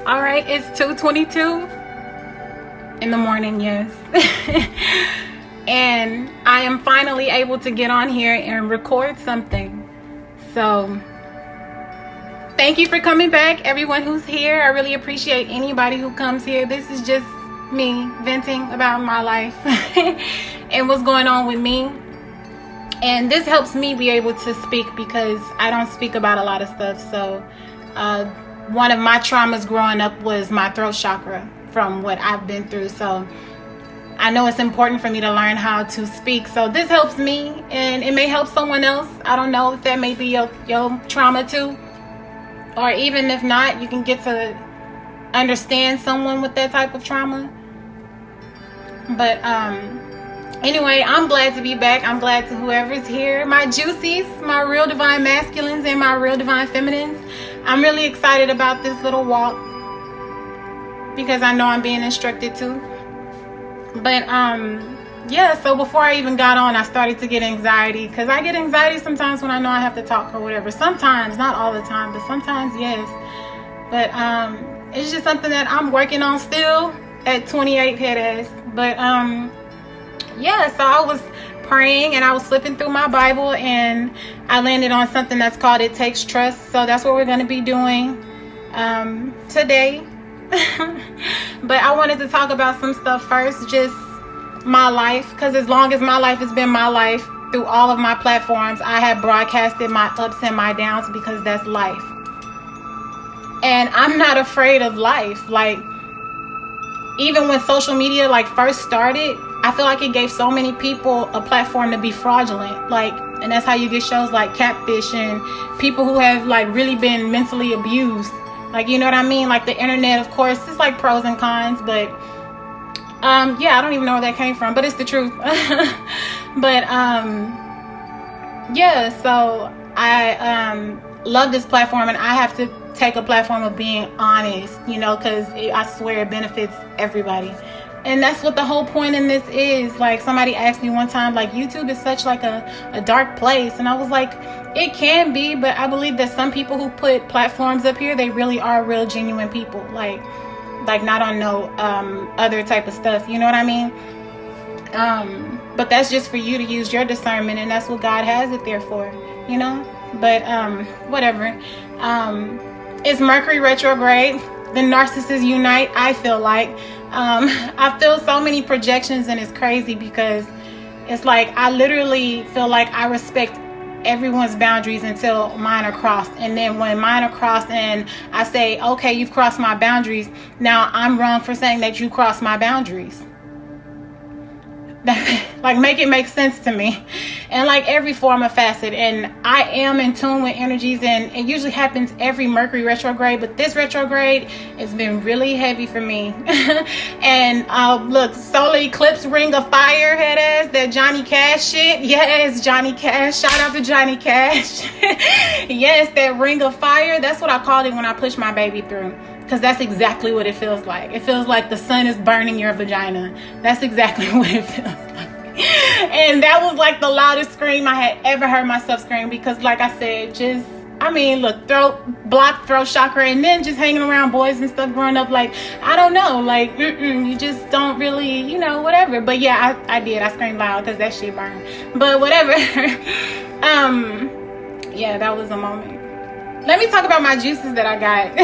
All right, it's 2:22 in the morning, yes. And I am finally able to get on here and record something. So thank you for coming back, everyone who's here. I really appreciate anybody who comes here. This is just me venting about my life and what's going on with me. And this helps me be able to speak because I don't speak about a lot of stuff. So one of my traumas growing up was my throat chakra from what I've been through. So I know it's important for me to learn how to speak. So this helps me, and it may help someone else. I don't know if that may be your trauma too. Or even if not, you can get to understand someone with that type of trauma. But anyway, I'm glad to be back. I'm glad to whoever's here. My Juicies, my real divine masculines and my real divine feminines. I'm really excited about this little walk because I know I'm being instructed to. But yeah, so before I even got on, I started to get anxiety because I get anxiety sometimes when I know I have to talk or whatever. Sometimes, not all the time, but sometimes, yes. But it's just something that I'm working on still at 28 head ass. But yeah, so I was praying and I was flipping through my Bible and I landed on something that's called It Takes Trust. So that's what we're going to be doing today. But I wanted to talk about some stuff first, just my life, because as long as my life has been my life, through all of my platforms, I have broadcasted my ups and my downs because that's life. And I'm not afraid of life. Like, even when social media first started, I feel like it gave so many people a platform to be fraudulent. And that's how you get shows like Catfish and people who have really been mentally abused. You know what I mean? The internet, of course, it's pros and cons, but yeah, I don't even know where that came from, but it's the truth. But yeah, so I love this platform, and I have to take a platform of being honest, because I swear it benefits everybody. And that's what the whole point in this is. Somebody asked me one time, YouTube is such a dark place. And I was like, it can be, but I believe that some people who put platforms up here, they really are real, genuine people. Not on no other type of stuff. You know what I mean? But that's just for you to use your discernment, and that's what God has it there for, But whatever. It's Mercury retrograde. The narcissists unite, I feel like. I feel so many projections, and it's crazy because it's I literally feel like I respect everyone's boundaries until mine are crossed. And then when mine are crossed and I say, okay, you've crossed my boundaries, now I'm wrong for saying that you crossed my boundaries. Make it make sense to me. And every form of facet, and I am in tune with energies, and it usually happens every Mercury retrograde, but this retrograde has been really heavy for me. And look, solar eclipse, ring of fire, head ass, that Johnny Cash shit. Yes, Johnny Cash, shout out to Johnny Cash. Yes, that ring of fire, that's what I called it when I pushed my baby through. Because that's exactly what it feels like. It feels like the sun is burning your vagina. That's exactly what it feels like. And that was the loudest scream I had ever heard myself scream. Because like I said, look, blocked throat chakra, and then just hanging around boys and stuff growing up. I don't know. You just don't really, whatever. But yeah, I did. I screamed loud because that shit burned. But whatever. Yeah, that was a moment. Let me talk about my juices that I got.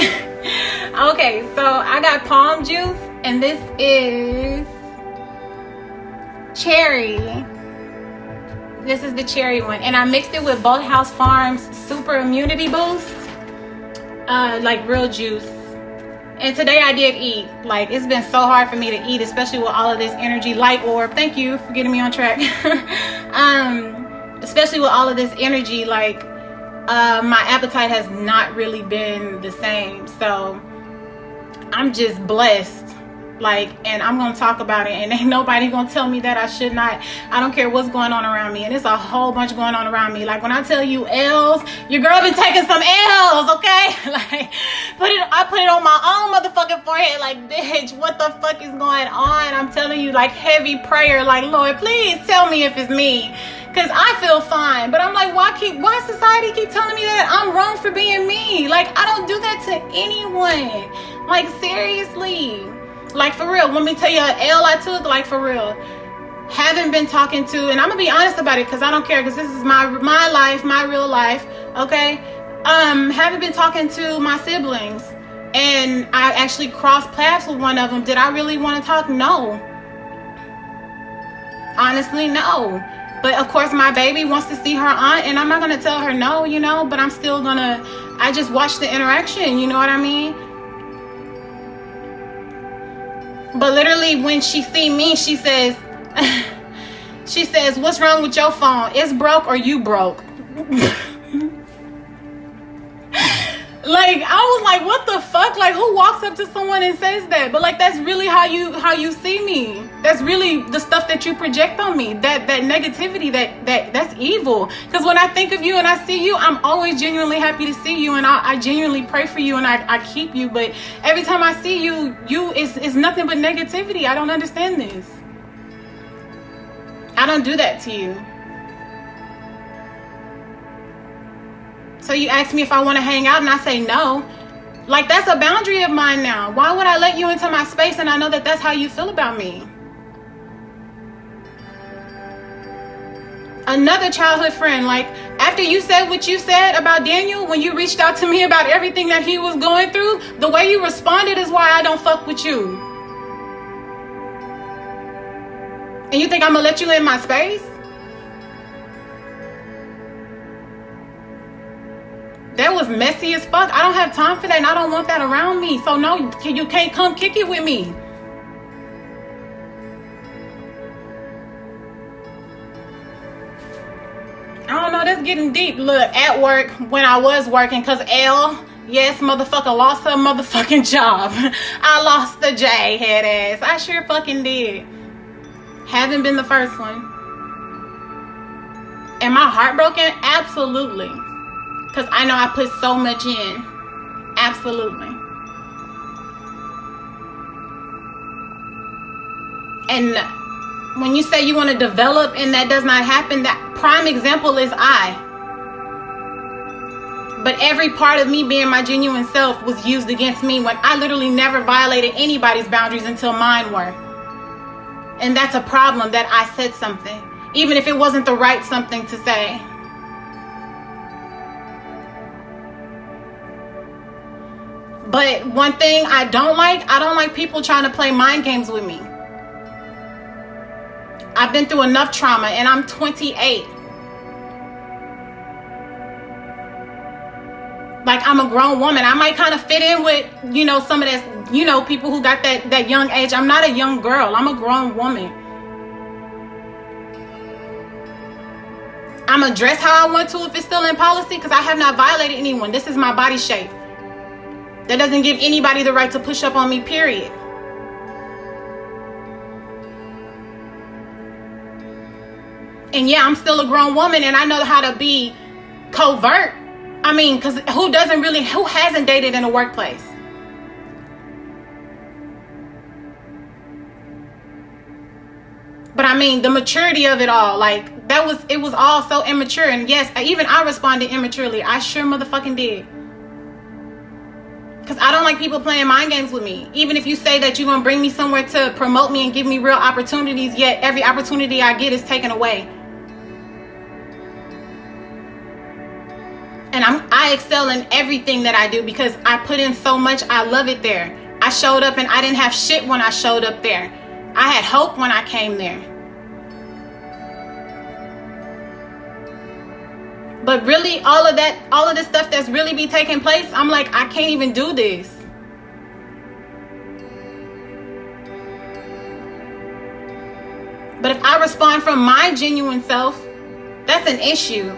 Okay, so I got palm juice, and this is cherry. This is the cherry one, and I mixed it with Both House Farms Super Immunity Boost, real juice. And today I did eat. It's been so hard for me to eat, especially with all of this energy. Light orb, thank you for getting me on track. Especially with all of this energy, my appetite has not really been the same. So I'm just blessed. And I'm gonna talk about it, and ain't nobody gonna tell me that I should not. I don't care what's going on around me, and it's a whole bunch going on around me. When I tell you L's, your girl been taking some L's, okay? I put it on my own motherfucking forehead. Bitch, what the fuck is going on? I'm telling you, heavy prayer, Lord, please tell me if it's me. Because I feel fine. But I'm like, why society keep telling me that I'm wrong for being me? Like, I don't do that to anyone. Like, seriously. Like, for real. Let me tell you an L I took. Like, for real. Haven't been talking to, and I'm going to be honest about it because I don't care, because this is my life, my real life. Okay? Haven't been talking to my siblings. And I actually crossed paths with one of them. Did I really want to talk? No. Honestly, no. But of course, my baby wants to see her aunt, and I'm not going to tell her no, you know, but I'm still going to, I just watch the interaction, you know what I mean? But literally, when she see me, she says, what's wrong with your phone? It's broke or you broke? Like, I was like, what the fuck? Like, who walks up to someone and says that? But like, that's really how you see me. That's really the stuff that you project on me. That negativity, that's evil. Because when I think of you and I see you, I'm always genuinely happy to see you, and I genuinely pray for you, and I keep you. But every time I see you it's nothing but negativity. I don't understand this. I don't do that to you. So you ask me if I want to hang out, and I say no. Like, that's a boundary of mine now. Why would I let you into my space and I know that that's how you feel about me? Another childhood friend, like, after you said what you said about Daniel, when you reached out to me about everything that he was going through, the way you responded is why I don't fuck with you. And you think I'm gonna let you in my space? That was messy as fuck. I don't have time for that, and I don't want that around me. So no, you can't come kick it with me. I don't know, that's getting deep. Look, at work, when I was working, because yes, motherfucker, lost her motherfucking job. I lost the J, head ass. I sure fucking did. Haven't been the first one. Am I heartbroken? Absolutely. Because I know I put so much in. Absolutely. And when you say you want to develop and that does not happen, that prime example is I. But every part of me being my genuine self was used against me when I literally never violated anybody's boundaries until mine were. And that's a problem, that I said something, even if it wasn't the right something to say. But one thing I don't like people trying to play mind games with me. I've been through enough trauma, and I'm 28. Like, I'm a grown woman. I might kind of fit in with, you know, some of that, you know, people who got that young age. I'm not a young girl. I'm a grown woman. I'm gonna dress how I want to if it's still in policy, because I have not violated anyone. This is my body shape. That doesn't give anybody the right to push up on me, period. And yeah, I'm still a grown woman, and I know how to be covert. I mean, because who hasn't dated in a workplace? But I mean, the maturity of it all, like, it was all so immature. And yes, even I responded immaturely. I sure motherfucking did. Because I don't like people playing mind games with me. Even if you say that you're going to bring me somewhere to promote me and give me real opportunities, yet every opportunity I get is taken away. And I excel in everything that I do because I put in so much. I love it there. I showed up and I didn't have shit when I showed up there. I had hope when I came there. But really, all of this stuff that's really be taking place, I'm like, I can't even do this. But if I respond from my genuine self, that's an issue.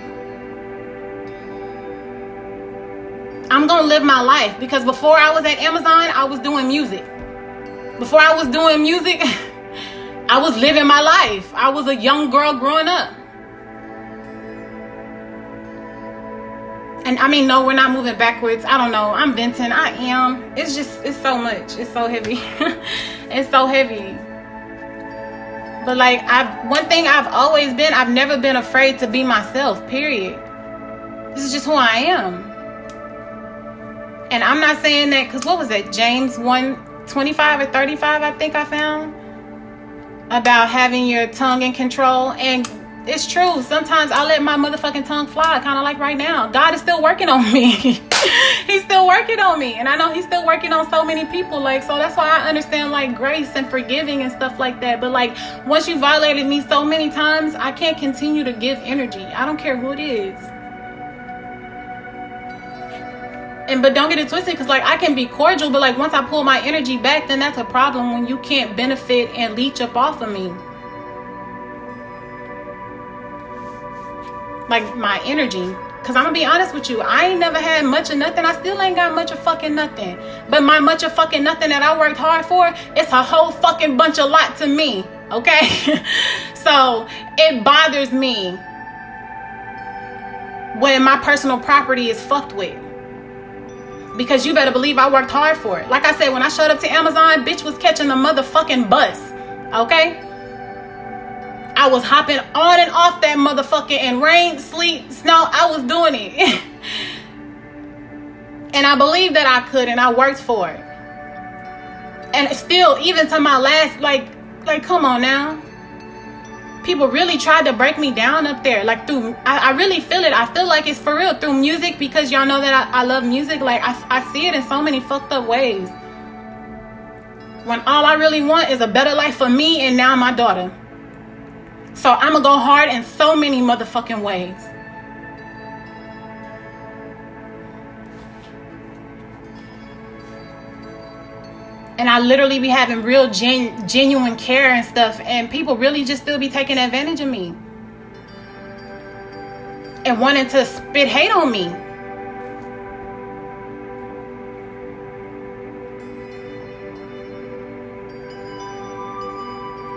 I'm going to live my life, because before I was at Amazon, I was doing music. Before I was doing music, I was living my life. I was a young girl growing up. And I mean, no, we're not moving backwards. I don't know. I'm venting. I am. It's so much. It's so heavy. It's so heavy. But like, one thing I've always been, I've never been afraid to be myself, period. This is just who I am. And I'm not saying that, because what was it? James 1:25 or 35, I think I found, about having your tongue in control. And it's true. Sometimes I let my motherfucking tongue fly, kind of like right now. God is still working on me. He's still working on me. And I know he's still working on so many people. Like, so that's why I understand like grace and forgiving and stuff like that. But like, once you violated me so many times, I can't continue to give energy. I don't care who it is. But don't get it twisted, because like, I can be cordial, but like, once I pull my energy back, then that's a problem when you can't benefit and leech up off of me. Like, my energy. Because I'm gonna be honest with you, I ain't never had much of nothing. I still ain't got much of fucking nothing. But my much of fucking nothing that I worked hard for, it's a whole fucking bunch of lot to me. Okay? So it bothers me when my personal property is fucked with. Because you better believe I worked hard for it. Like I said, when I showed up to Amazon, bitch was catching the motherfucking bus. Okay? I was hopping on and off that motherfucking, in rain, sleet, snow. I was doing it. And I believed that I could, and I worked for it. And still, even to my last, like come on now. People really tried to break me down up there. Like, through, I really feel it. I feel like it's for real through music, because y'all know that I love music. Like, I see it in so many fucked up ways. When all I really want is a better life for me and now my daughter. So I'm gonna go hard in so many motherfucking ways. And I literally be having real genuine care and stuff. And people really just still be taking advantage of me. And wanting to spit hate on me.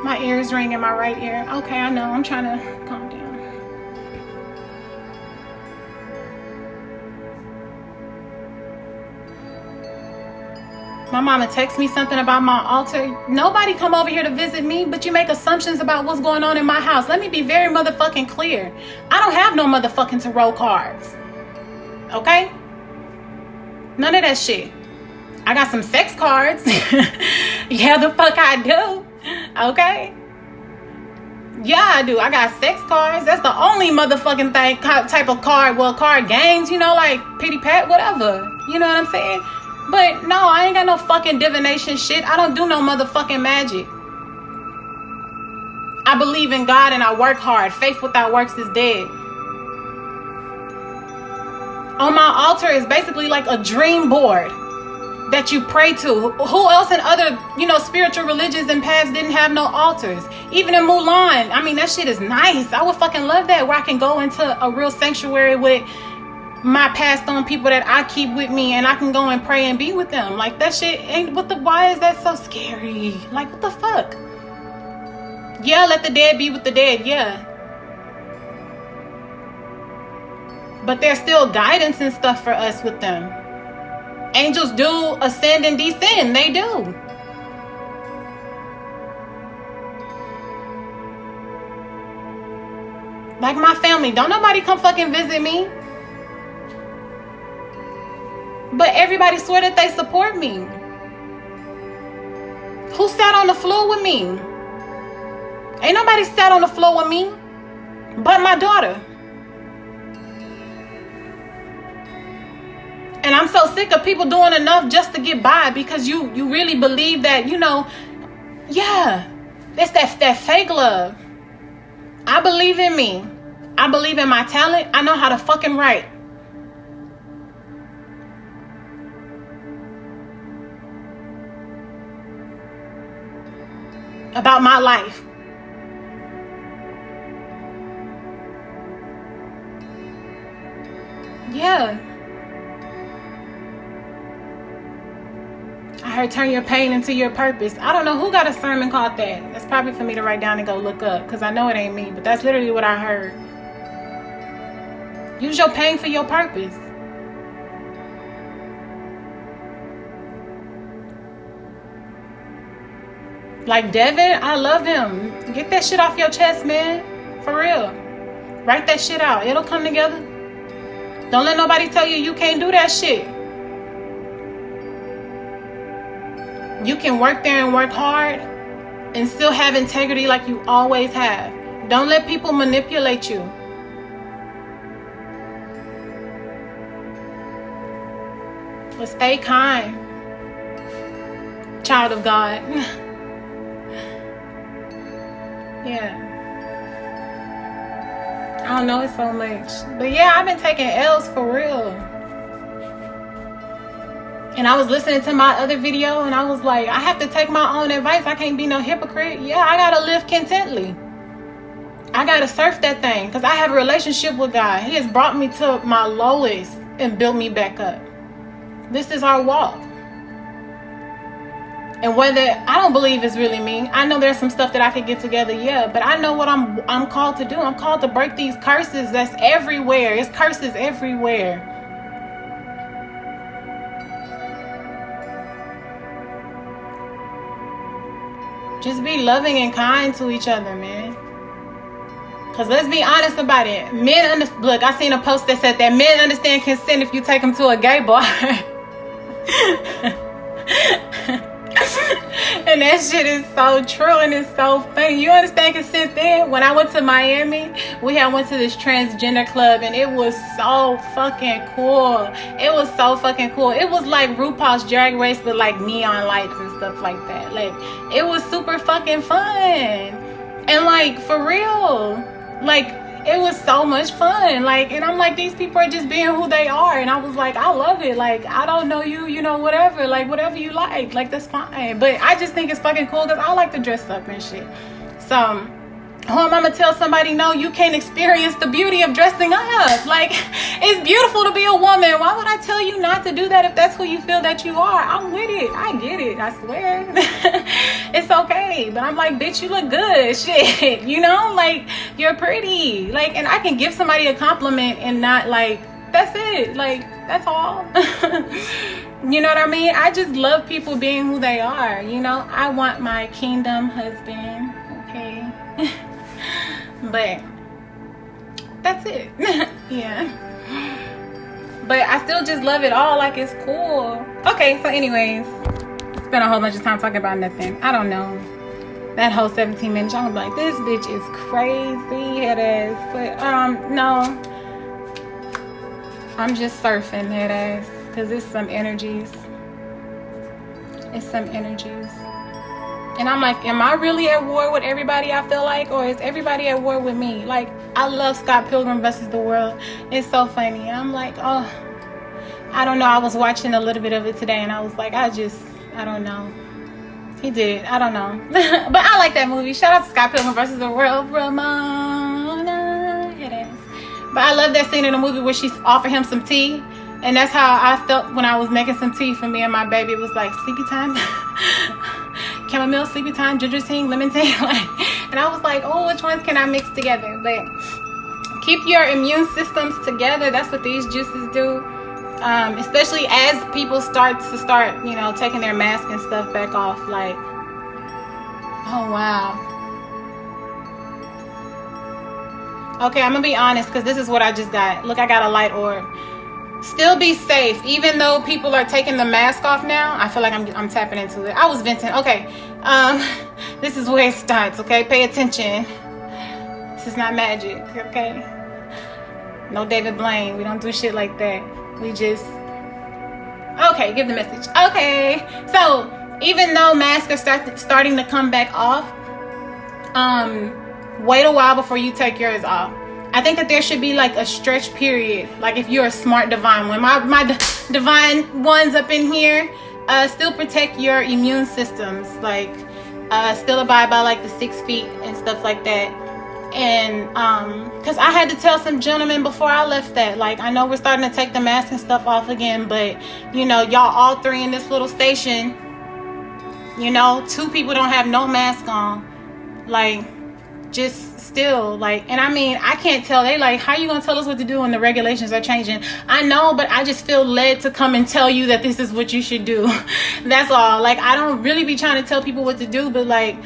My ears ring in my right ear. Okay, I know. I'm trying to calm down. My mama texts me something about my altar. Nobody come over here to visit me, but you make assumptions about what's going on in my house. Let me be very motherfucking clear. I don't have no motherfucking tarot cards. Okay? None of that shit. I got some sex cards. Yeah, the fuck I do. Okay? Yeah, I do. I got sex cards. That's the only motherfucking thing, type of card. Well, card games, you know, like pity pat, whatever. You know what I'm saying? But no, I ain't got no fucking divination shit. I don't do no motherfucking magic. I believe in God and I work hard. Faith without works is dead. On my altar is basically like a dream board that you pray to. Who else in other, spiritual religions and paths didn't have no altars? Even in Mulan, I mean, that shit is nice. I would fucking love that, where I can go into a real sanctuary with my passed on people that I keep with me, and I can go and pray and be with them. Like, that shit ain't, why is that so scary? Like, what the fuck? Yeah, let the dead be with the dead, yeah. But there's still guidance and stuff for us with them. Angels do ascend and descend. They do. Like my family. Don't nobody come fucking visit me. But everybody swear that they support me. Who sat on the floor with me? Ain't nobody sat on the floor with me but my daughter. And I'm so sick of people doing enough just to get by, because you really believe that, yeah, it's that fake love. I believe in me. I believe in my talent. I know how to fucking write. About my life. Yeah. I heard turn your pain into your purpose. I don't know who got a sermon called that. That's probably for me to write down and go look up, because I know it ain't me, but that's literally what I heard. Use your pain for your purpose. Like Devin, I love him. Get that shit off your chest, man. For real. Write that shit out. It'll come together. Don't let nobody tell you you can't do that shit. You can work there and work hard and still have integrity like you always have. Don't let people manipulate you. But stay kind, child of God. Yeah. I don't know it so much. But yeah, I've been taking L's for real. And I was listening to my other video and I was like, I have to take my own advice. I can't be no hypocrite. Yeah, I gotta live contently. I gotta surf that thing because I have a relationship with God. He has brought me to my lowest and built me back up. This is our walk. And whether, I don't believe it's really me. I know there's some stuff that I could get together, yeah. But I know what I'm called to do. I'm called to break these curses that's everywhere. It's curses everywhere. Just be loving and kind to each other, man. Because let's be honest about it. Men, look, I seen a post that said that men understand consent if you take them to a gay bar. And that shit is so true and it's so funny. You understand consent then? When I went to Miami, we had went to this transgender club and it was so fucking cool. It was so fucking cool. It was like RuPaul's Drag Race but like neon lights and stuff like that. Like, it was super fucking fun. And like, for real, like, it was so much fun. Like, and I'm like, these people are just being who they are. And I was like, I love it. Like, I don't know you, you know, whatever. Like, whatever you like, that's fine. But I just think it's fucking cool because I like to dress up and shit. So, I'm gonna tell somebody, no, you can't experience the beauty of dressing up. Like, it's beautiful to be a woman. Why would I tell you not to do that if that's who you feel that you are? I'm with it. I get it. I swear. It's okay. But I'm like, bitch, you look good. Shit. You know, like, you're pretty. Like, and I can give somebody a compliment and not like, that's it. Like, that's all. You know what I mean? I just love people being who they are. You know, I want my kingdom husband. Okay. But that's it. Yeah. But I still just love it all. Like, it's cool. Okay, so anyways, spent a whole bunch of time talking about nothing. I don't know. That whole 17 minutes, I'm like, this bitch is crazy. It is. But no, I'm just surfing that ass because it's some energies. It's some energies. And I'm like, am I really at war with everybody I feel like? Or is everybody at war with me? Like, I love Scott Pilgrim vs. the World. It's so funny. I'm like, oh, I don't know. I was watching a little bit of it today and I was like, I don't know. He did. I don't know. But I like that movie. Shout out to Scott Pilgrim vs. the World. Ramona. It is. But I love that scene in the movie where she offered him some tea. And that's how I felt when I was making some tea for me and my baby. It was like, sleepy time. Chamomile, sleepy time, ginger tea, lemon tea. And I was like, oh, which ones can I mix together? But keep your immune systems together. That's what these juices do. Especially as people start, you know, taking their mask and stuff back off. Like, oh, wow. Okay, I'm going to be honest because this is what I just got. Look, I got a light orb. Still be safe. Even though people are taking the mask off now, I feel like I'm tapping into it. I was venting. Okay. This is where it starts, okay? Pay attention. This is not magic, okay? No David Blaine. We don't do shit like that. We just... Okay, give the message. Okay. So, even though masks are starting to come back off, wait a while before you take yours off. I think that there should be like a stretch period. Like if you're a smart divine one. My divine ones up in here, still protect your immune systems. Like, still abide by like the 6 feet and stuff like that. And because I had to tell some gentlemen before I left that, like, I know we're starting to take the mask and stuff off again, but you know, y'all all three in this little station, you know, 2 people don't have no mask on. Like, just still, like, and I mean, I can't tell. They like, how you gonna tell us what to do when the regulations are changing? I know, but I just feel led to come and tell you that this is what you should do. That's all. Like, I don't really be trying to tell people what to do, but like,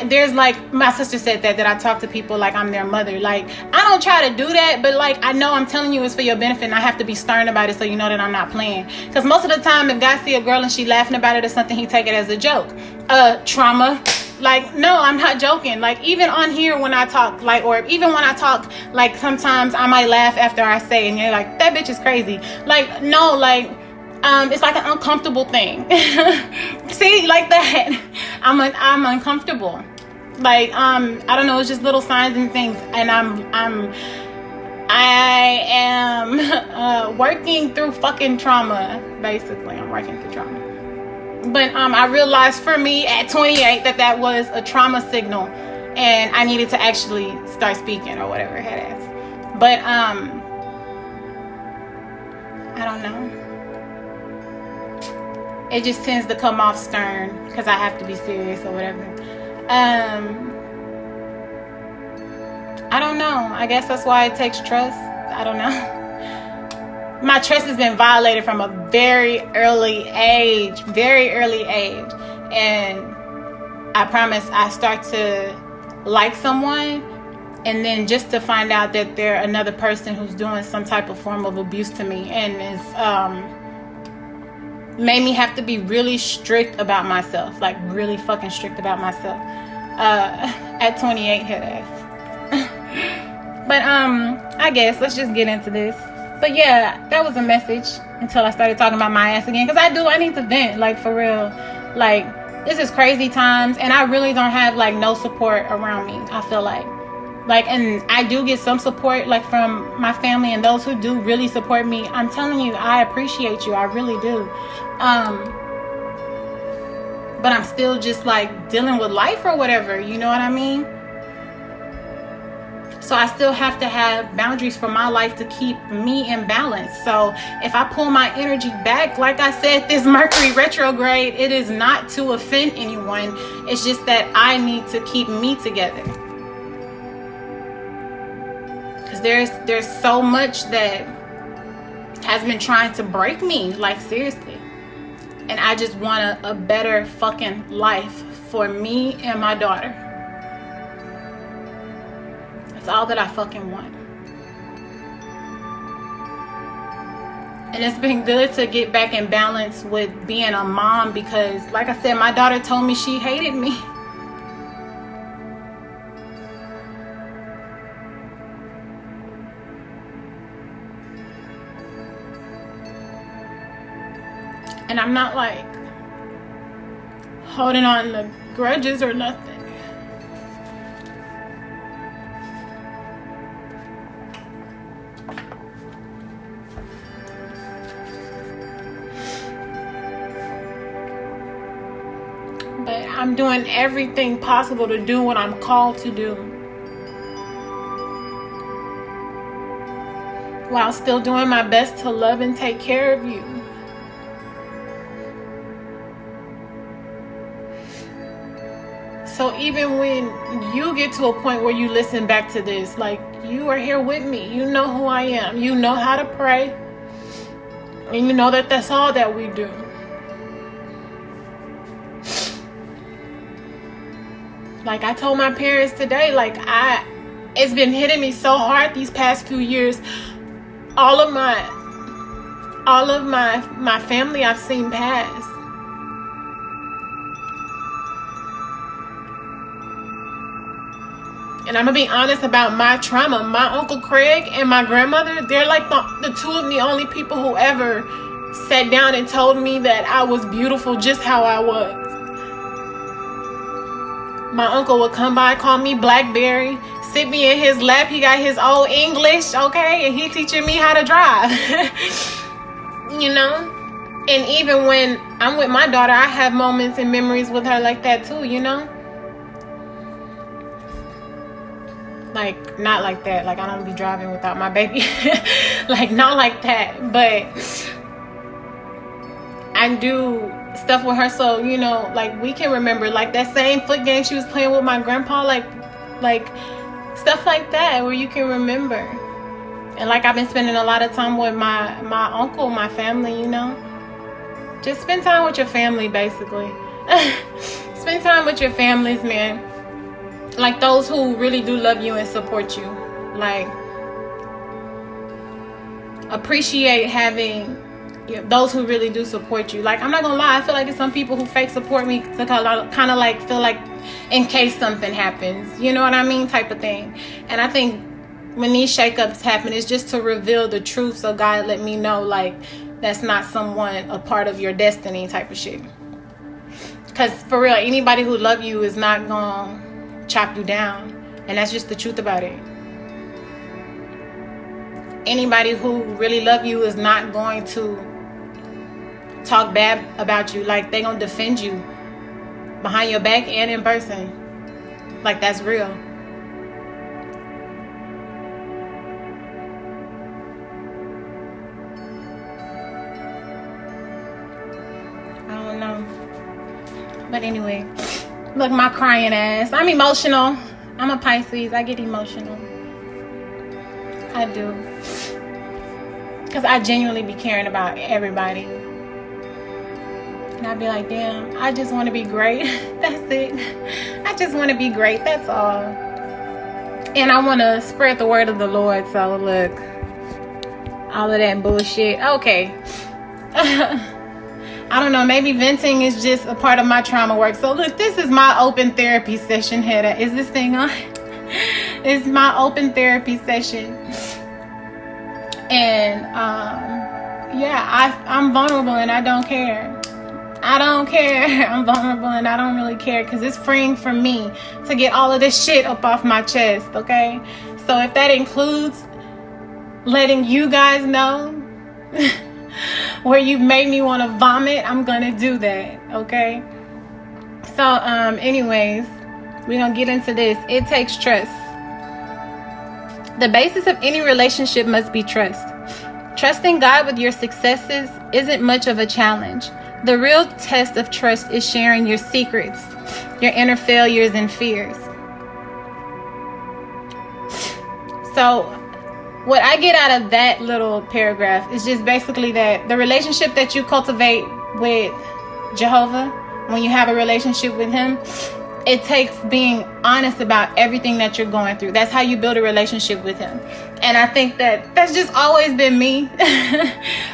there's like, my sister said that I talk to people like I'm their mother. Like, I don't try to do that, but like, I know I'm telling you it's for your benefit, and I have to be stern about it so you know that I'm not playing. Because most of the time, if guys see a girl and she laughing about it or something, he take it as a joke. Trauma. Like, no, I'm not joking. Like, even on here when I talk, like, or even when I talk, like, sometimes I might laugh after I say, and you're like, that bitch is crazy. Like, no, like, it's like an uncomfortable thing. See, like that. I'm uncomfortable. Like, I don't know, it's just little signs and things, and I am working through fucking trauma. Basically, I'm working through trauma. But I realized for me at 28 that was a trauma signal, and I needed to actually start speaking or whatever it has. But I don't know. It just tends to come off stern because I have to be serious or whatever. I don't know. I guess that's why it takes trust. I don't know. My trust has been violated from a very early age. And I promise I start to like someone, and then just to find out that they're another person who's doing some type of form of abuse to me, and it's made me have to be really strict about myself, like really fucking strict about myself at 28 head ass. But I guess let's just get into this. But yeah, that was a message until I started talking about my ass again, because I need to vent, like, for real. Like, this is crazy times, and I really don't have like no support around me. I feel like, and I do get some support, like, from my family and those who do really support me. I'm telling you, I appreciate you. I really do. But I'm still just like dealing with life or whatever, you know what I mean? So I still have to have boundaries for my life to keep me in balance. So if I pull my energy back, like I said, this Mercury retrograde, it is not to offend anyone. It's just that I need to keep me together. Because there's so much that has been trying to break me, like, seriously. And I just want a better fucking life for me and my daughter. That's all that I fucking want. And it's been good to get back in balance with being a mom, because, like I said, my daughter told me she hated me. And I'm not like holding on to grudges or nothing. But I'm doing everything possible to do what I'm called to do, while still doing my best to love and take care of you. So even when you get to a point where you listen back to this, like, you are here with me. You know who I am. You know how to pray. And you know that that's all that we do. Like I told my parents today, like, it's been hitting me so hard these past few years. All of my family I've seen pass. And I'm gonna be honest about my trauma. My Uncle Craig and my grandmother, they're like the two of the only people who ever sat down and told me that I was beautiful just how I was. My uncle would come by, call me Blackberry, sit me in his lap. He got his old English, okay? And he teaching me how to drive. You know? And even when I'm with my daughter, I have moments and memories with her like that too, you know? Like, not like that. Like, I don't be driving without my baby. Like, not like that. But I do stuff with her, so, you know, like, we can remember, like, that same foot game she was playing with my grandpa, like Stuff like that where you can remember. And like I've been spending a lot of time with my uncle, my family, you know. Just spend time with your family, basically. Spend time with your families, man. Like those who really do love you and support you. Like, appreciate having those who really do support you. Like, I'm not gonna lie, I feel like there's some people who fake support me to kind of like feel like in case something happens, you know what I mean, type of thing. And I think when these shakeups happen, it's just to reveal the truth, so God let me know, like, that's not someone a part of your destiny type of shit. Because for real, anybody who love you is not gonna chop you down, and that's just the truth about it. Anybody who really love you is not going to talk bad about you. Like, they gonna defend you behind your back and in person. Like, that's real. I don't know. But anyway, look, my crying ass. I'm emotional. I'm a Pisces. I get emotional. I do. Because I genuinely be caring about everybody. And I'd be like, damn, I just want to be great. That's it. I just want to be great. That's all. And I want to spread the word of the Lord. So look, all of that bullshit. Okay. I don't know. Maybe venting is just a part of my trauma work. So look, this is my open therapy session, Hedda. Is this thing on? It's my open therapy session. And yeah, I'm vulnerable and I don't care. I don't care. I'm vulnerable and I don't really care, because it's freeing for me to get all of this shit up off my chest, okay? So if that includes letting you guys know where you've made me want to vomit, I'm gonna do that, okay? So anyways, we're gonna get into this. It takes trust. The basis of any relationship must be trust. Trusting God with your successes isn't much of a challenge. The real test of trust is sharing your secrets, your inner failures and fears. So what I get out of that little paragraph is just basically that the relationship that you cultivate with Jehovah, when you have a relationship with him, it takes being honest about everything that you're going through. That's how you build a relationship with him. And I think that that's just always been me.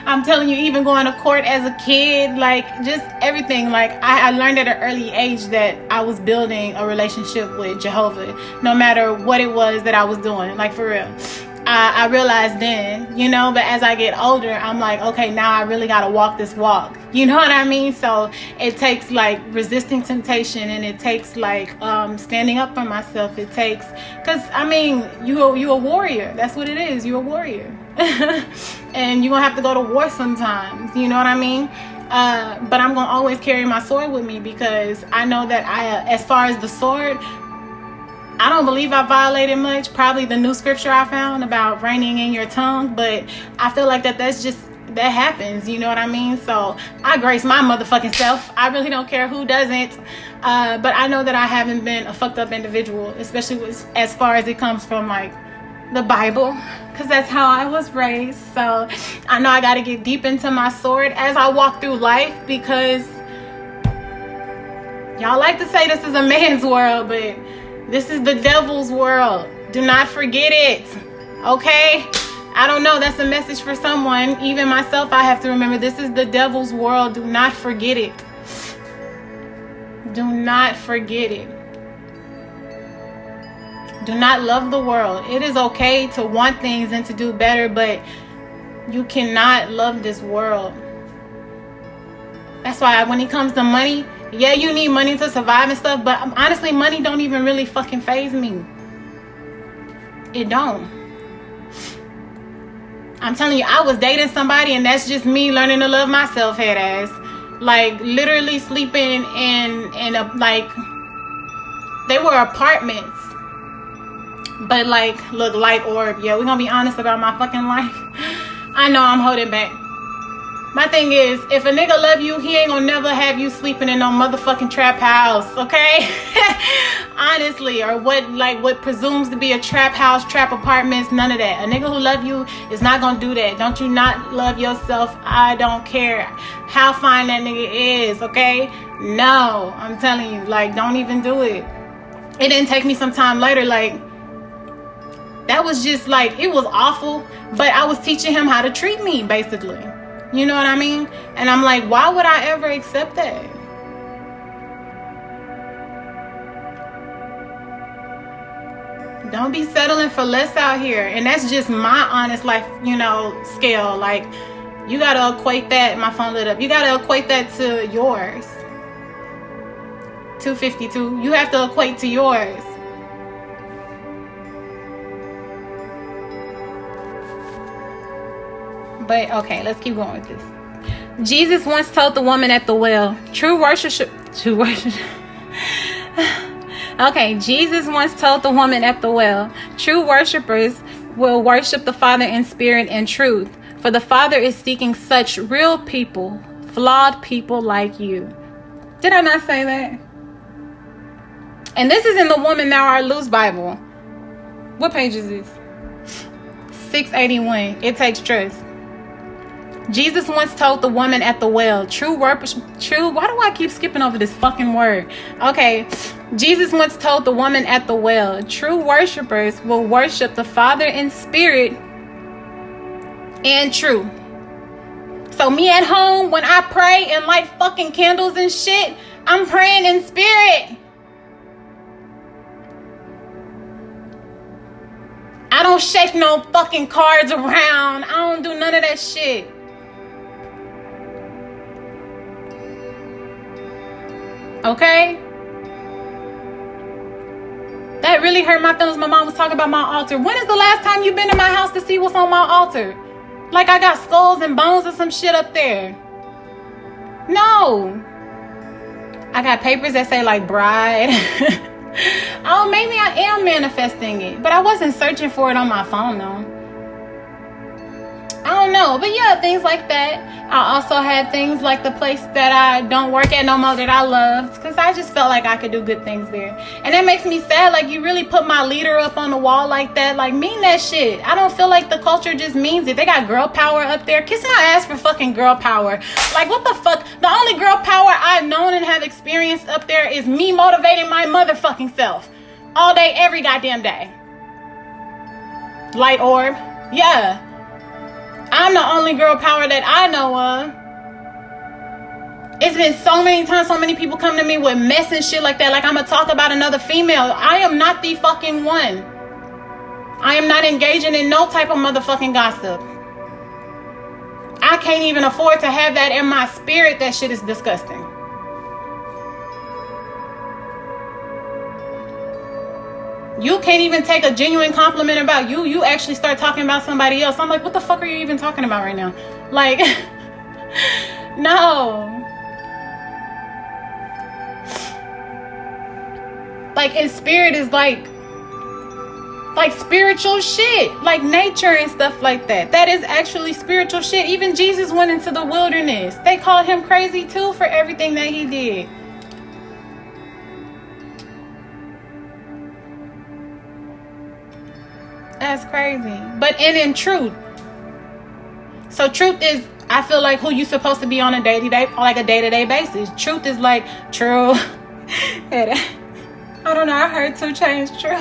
I'm telling you, even going to court as a kid, like just everything. Like I learned at an early age that I was building a relationship with Jehovah, no matter what it was that I was doing, like for real. I realized then, you know, but as I get older, I'm like, okay, now I really got to walk this walk. You know what I mean? So it takes like resisting temptation, and it takes like standing up for myself. It takes, because I mean, you a warrior. That's what it is. You're a warrior. And you're going to have to go to war sometimes. You know what I mean? But I'm going to always carry my sword with me, because I know that as far as the sword, I don't believe I violated much. Probably the new scripture I found about reining in your tongue. But I feel like that happens. You know what I mean? So I grace my motherfucking self. I really don't care who doesn't. But I know that I haven't been a fucked up individual, especially as far as it comes from like the Bible, because that's how I was raised. So I know I got to get deep into my sword as I walk through life, because y'all like to say this is a man's world, but this is the devil's world. Do not forget it. Okay? I don't know. That's a message for someone. Even myself, I have to remember this is the devil's world. Do not forget it. Do not forget it. Do not love the world. It is okay to want things and to do better, but you cannot love this world. That's why when it comes to money, yeah, you need money to survive and stuff, but honestly, money don't even really fucking faze me. It don't. I'm telling you, I was dating somebody, and that's just me learning to love myself, head ass. Like, literally sleeping in a, like, they were apartments. But, like, look, light orb. Yeah, we're gonna be honest about my fucking life. I know I'm holding back. My thing is, if a nigga love you, he ain't gonna never have you sleeping in no motherfucking trap house, okay? Honestly, or what presumes to be a trap house, trap apartments, none of that. A nigga who love you is not gonna do that. Don't you not love yourself? I don't care how fine that nigga is, okay? No, I'm telling you, like, don't even do it. It didn't take me some time later, like, that was just like, it was awful, but I was teaching him how to treat me, basically. You know what I mean? And I'm like, why would I ever accept that? Don't be settling for less out here. And that's just my honest life, you know, scale. Like, you gotta equate that. My phone lit up. You gotta equate that to yours. 252. You have to equate to yours. But okay, let's keep going with this. Jesus once told the woman at the well, Okay, Jesus once told the woman at the well, true worshipers will worship the Father in spirit and truth, for the Father is seeking such real people, flawed people like you. Did I not say that? And this is in the Woman Thou Art Loose Bible. What page is this? 681. It takes trust. Jesus once told the woman at the well, why do I keep skipping over this fucking word? Okay, Jesus once told the woman at the well, true worshipers will worship the Father in spirit and truth. So me at home, when I pray and light fucking candles and shit, I'm praying in spirit. I don't shake no fucking cards around. I don't do none of that shit. Okay? That really hurt my feelings. My mom was talking about my altar. When is the last time you've been in my house to see what's on my altar? Like I got skulls and bones and some shit up there. No. I got papers that say like bride. Oh, maybe I am manifesting it. But I wasn't searching for it on my phone though. I don't know, but yeah, things like that. I also had things like the place that I don't work at no more that I loved, because I just felt like I could do good things there. And that makes me sad. Like, you really put my leader up on the wall like that. Like, mean that shit. I don't feel like the culture just means it. They got girl power up there. Kiss my ass for fucking girl power. Like, what the fuck? The only girl power I've known and have experienced up there is me motivating my motherfucking self all day, every goddamn day. Light orb. Yeah. I'm the only girl power that I know of. It's been so many times, so many people come to me with mess and shit like that. Like I'm gonna talk about another female. I am not the fucking one. I am not engaging in no type of motherfucking gossip. I can't even afford to have that in my spirit. That shit is disgusting. You can't even take a genuine compliment about you. You actually start talking about somebody else. I'm like, what the fuck are you even talking about right now? Like, no. Like, in spirit is like spiritual shit. Like nature and stuff like that. That is actually spiritual shit. Even Jesus went into the wilderness. They called him crazy too for everything that he did. That's crazy. But in truth. So truth is, I feel like, who you supposed to be on a day-to-day basis. Truth is like true. I don't know. I heard 2 Chainz true.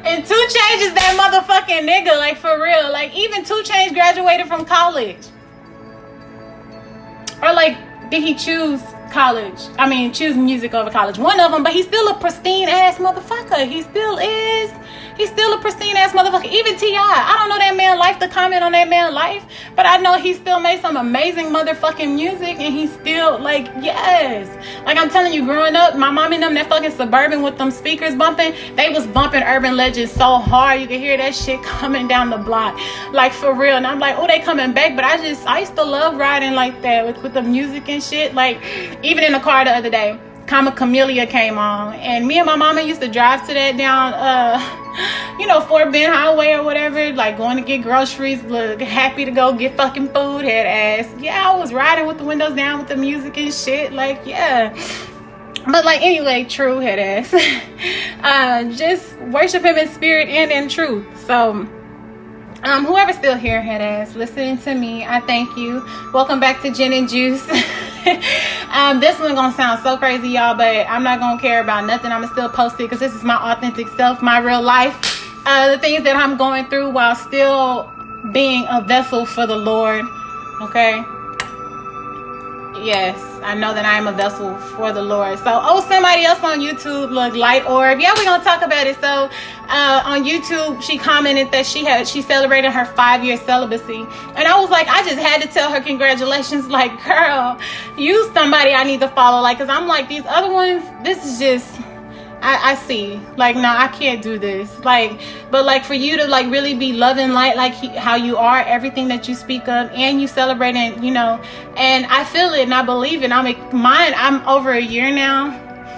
And 2 Chainz is that motherfucking nigga. Like for real. Like even 2 Chainz graduated from college. Or like, did he choose college? I mean, choose music over college. One of them, but he's still a pristine ass motherfucker. He still is. He's still a pristine ass motherfucker. Even T.I. I don't know that man life to comment on that man life, but I know he still made some amazing motherfucking music, and he's still like, yes. Like I'm telling you, growing up, my mom and them, that fucking Suburban with them speakers bumping, they was bumping Urban Legends so hard you could hear that shit coming down the block. Like for real. And I'm like, oh, they coming back. But I used to love riding like that with the music and shit. Like even in the car the other day, Kama Camellia came on, and me and my mama used to drive to that down Fort Bend Highway or whatever, like going to get groceries, look happy to go get fucking food, head ass. Yeah, I was riding with the windows down with the music and shit, like, yeah. But like, anyway, true, head ass. Just worship him in spirit and in truth. So whoever's still here, head ass, listening to me, I thank you. Welcome back to Gin and Juice. This one gonna sound so crazy, y'all, but I'm not gonna care about nothing. I'm gonna still post it because this is my authentic self, my real life, the things that I'm going through while still being a vessel for the Lord. Okay, yes, I know that I am a vessel for the Lord. So somebody else on YouTube, look, Light Orb, yeah, we're gonna talk about it. So on YouTube, she commented that she celebrated her 5-year celibacy, and I was like, I just had to tell her congratulations. Like, girl, you somebody I need to follow. Like, because I'm like, these other ones, this is just, I see, like, no, I can't do this. Like, but like, for you to like really be loving light, like how you are, everything that you speak of, and you celebrating, and I feel it and I believe it. I'm over a year now,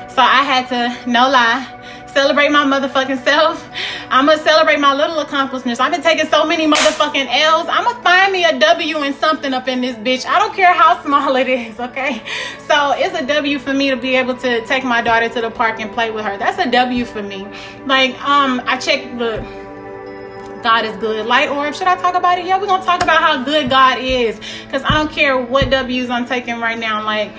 so I had to, no lie, celebrate my motherfucking self. I'm gonna celebrate my little accomplishments. I've been taking so many motherfucking L's. I'm gonna find me a W and something up in this bitch. I don't care how small it is, okay? So it's a W for me to be able to take my daughter to the park and play with her. That's a W for me. Like, I checked the God is good. Light Orb, should I talk about it? Yeah, we're gonna talk about how good God is, because I don't care what W's I'm taking right now. Like,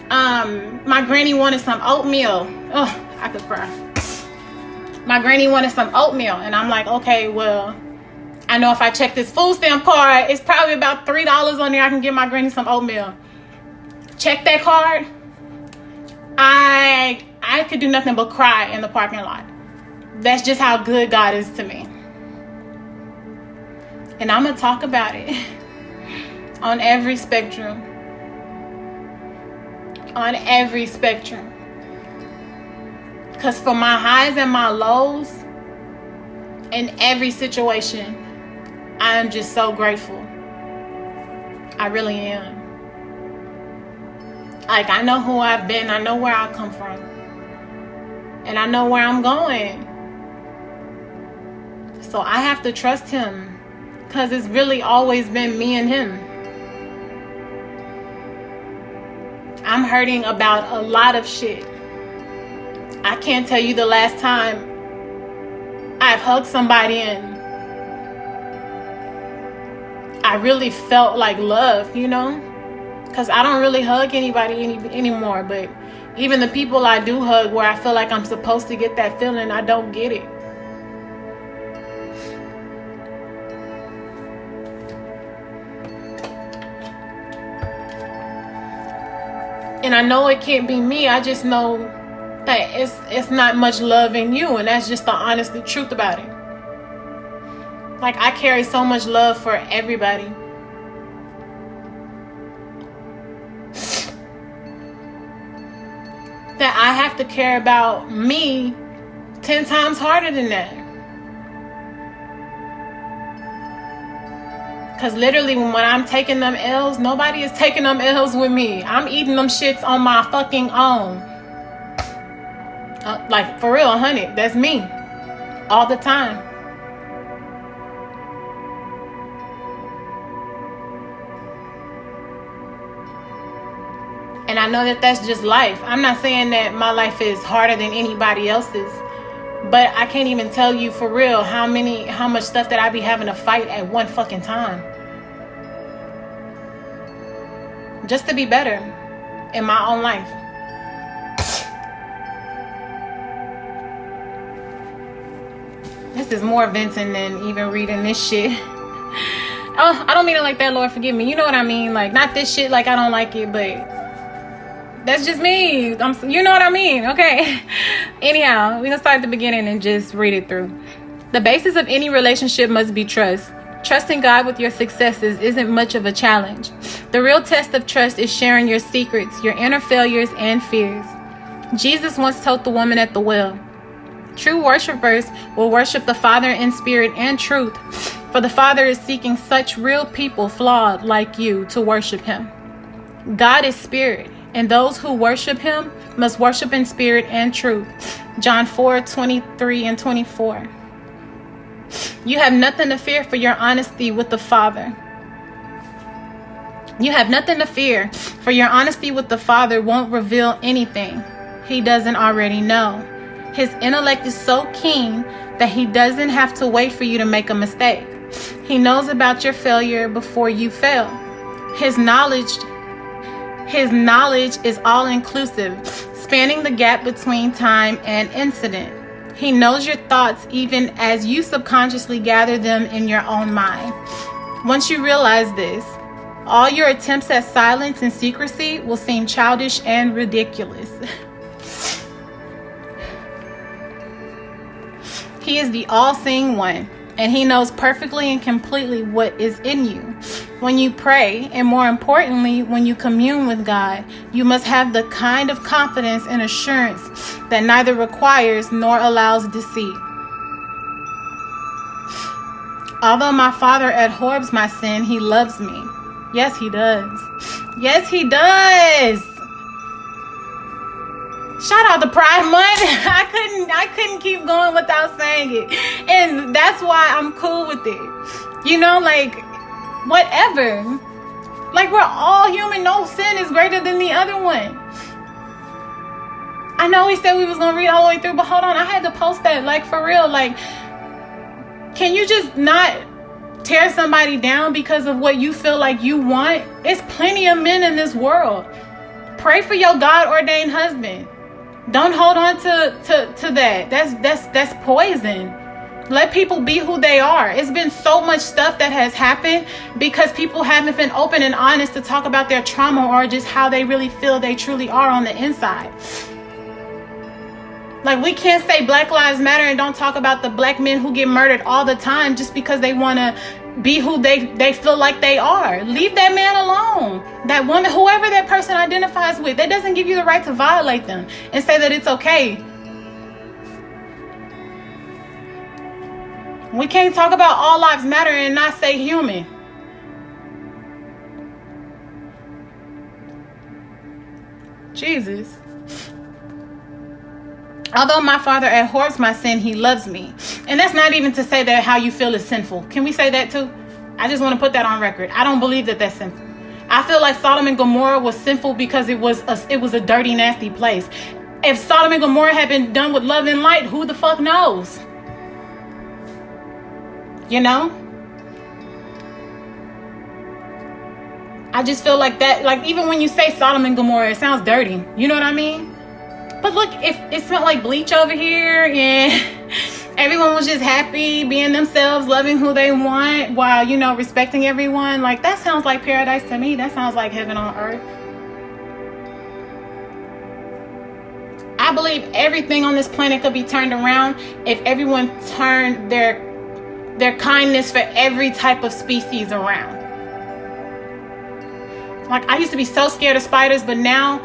my granny wanted some oatmeal. Oh, I could cry. My granny wanted some oatmeal, and I'm like, okay, well, I know if I check this food stamp card, it's probably about $3 on there. I can get my granny some oatmeal. Check that card. I could do nothing but cry in the parking lot. That's just how good God is to me. And I'm gonna talk about it on every spectrum. On every spectrum. Because for my highs and my lows, in every situation, I am just so grateful. I really am. Like, I know who I've been. I know where I come from. And I know where I'm going. So I have to trust him. Because it's really always been me and him. I'm hurting about a lot of shit. I can't tell you the last time I've hugged somebody and I really felt like love, because I don't really hug anybody anymore. But even the people I do hug, where I feel like I'm supposed to get that feeling, I don't get it. And I know it can't be me. I just know that it's not much love in you, and that's just the honest truth about it. Like, I carry so much love for everybody. That I have to care about me 10 times harder than that. Because literally, when I'm taking them L's, nobody is taking them L's with me. I'm eating them shits on my fucking own. Like, for real, 100. That's me. All the time. And I know that that's just life. I'm not saying that my life is harder than anybody else's. But I can't even tell you for real how much stuff that I be having to fight at one fucking time. Just to be better in my own life. This is more venting than even reading this shit. Oh, I don't mean it like that, Lord, forgive me. You know what I mean? Like, not this shit like I don't like it, but that's just me. You know what I mean? Okay. Anyhow, we're going to start at the beginning and just read it through. The basis of any relationship must be trust. Trusting God with your successes isn't much of a challenge. The real test of trust is sharing your secrets, your inner failures, and fears. Jesus once told the woman at the well, true worshipers will worship the Father in spirit and truth, for the Father is seeking such real people, flawed like you, to worship him. God is spirit, and those who worship him must worship in spirit and truth. John 4:23 and 24. You have nothing to fear for your honesty with the Father. You have nothing to fear, for your honesty with the Father won't reveal anything he doesn't already know. His intellect is so keen that he doesn't have to wait for you to make a mistake. He knows about your failure before you fail. His knowledge is all-inclusive, spanning the gap between time and incident. He knows your thoughts even as you subconsciously gather them in your own mind. Once you realize this, all your attempts at silence and secrecy will seem childish and ridiculous. He is the all-seeing one, and he knows perfectly and completely what is in you. When you pray, and more importantly, when you commune with God, you must have the kind of confidence and assurance that neither requires nor allows deceit. Although my Father abhors my sin, he loves me. Yes, he does. Yes, he does. Shout out to Pride Month. I couldn't keep going without saying it. And that's why I'm cool with it. You know, like, whatever. Like, we're all human. No sin is greater than the other one. I know we said we was going to read all the way through, but hold on. I had to post that, like, for real. Like, can you just not tear somebody down because of what you feel like you want? It's plenty of men in this world. Pray for your God-ordained husband. Don't hold on to that. That's poison. Let people be who they are. It's been so much stuff that has happened because people haven't been open and honest to talk about their trauma or just how they really feel they truly are on the inside. Like, we can't say Black Lives Matter and don't talk about the black men who get murdered all the time just because they want to be who they feel like they are. Leave that man alone. That woman, whoever that person identifies with, that doesn't give you the right to violate them and say that it's okay. We can't talk about all lives matter and not say human. Jesus. Although my Father abhors my sin, he loves me. And that's not even to say that how you feel is sinful. Can we say that too? I just want to put that on record. I don't believe that that's sinful. I feel like Sodom and Gomorrah was sinful because it was a dirty, nasty place. If Sodom and Gomorrah had been done with love and light, who the fuck knows? You know? I just feel like that, like, even when you say Sodom and Gomorrah, it sounds dirty. You know what I mean? But look, if it smelled like bleach over here and everyone was just happy, being themselves, loving who they want while, you know, respecting everyone, like, that sounds like paradise to me. That sounds like heaven on earth. I believe everything on this planet could be turned around if everyone turned their kindness for every type of species around. Like, I used to be so scared of spiders, but now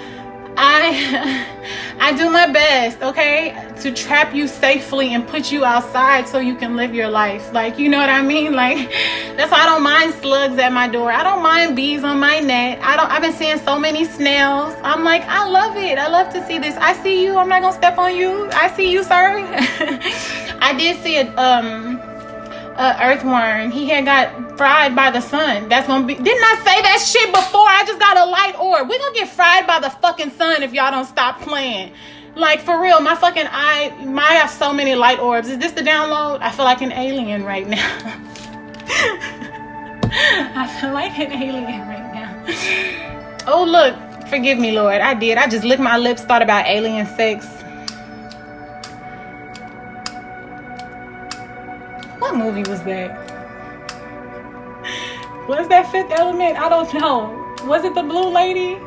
I do my best, okay, to trap you safely and put you outside so you can live your life. Like, you know what I mean? Like, that's why I don't mind slugs at my door. I don't mind bees on my net. I've been seeing so many snails. I'm like, I love it. I love to see this. I see you. I'm not gonna step on you. I see you, sir. I did see a earthworm. He had got fried by the sun. That's gonna be, didn't I say that shit before? I just got a light orb. We're gonna get fried by the fucking sun if y'all don't stop playing. Like, for real, my fucking eye, I have so many light orbs. Is this the download? I feel like an alien right now. I feel like an alien right now. Oh, look, forgive me, Lord. I just licked my lips, thought about alien sex. What movie was that? Was that Fifth Element? I don't know. Was it the blue lady?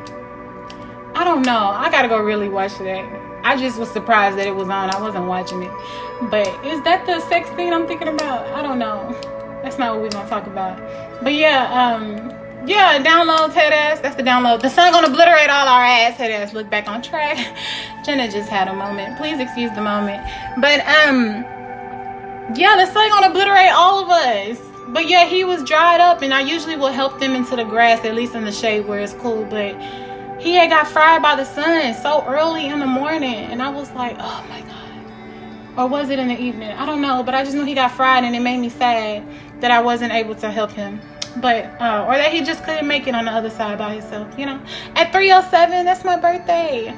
I don't know. I gotta go really watch that. I just was surprised that it was on. I wasn't watching it. But is that the sex scene I'm thinking about? I don't know. That's not what we're gonna talk about. But yeah, download head ass. That's the download. The sun gonna obliterate all our ass. Head ass. Look back on track. Jenna just had a moment. Please excuse the moment. But yeah, the sun gonna obliterate all of us. But yeah, he was dried up, and I usually will help them into the grass, at least in the shade where it's cool. But he had got fried by the sun so early in the morning. And I was like, oh my God. Or was it in the evening? I don't know. But I just knew he got fried, and it made me sad that I wasn't able to help him. But, or that he just couldn't make it on the other side by himself, you know. At 3:07, that's my birthday.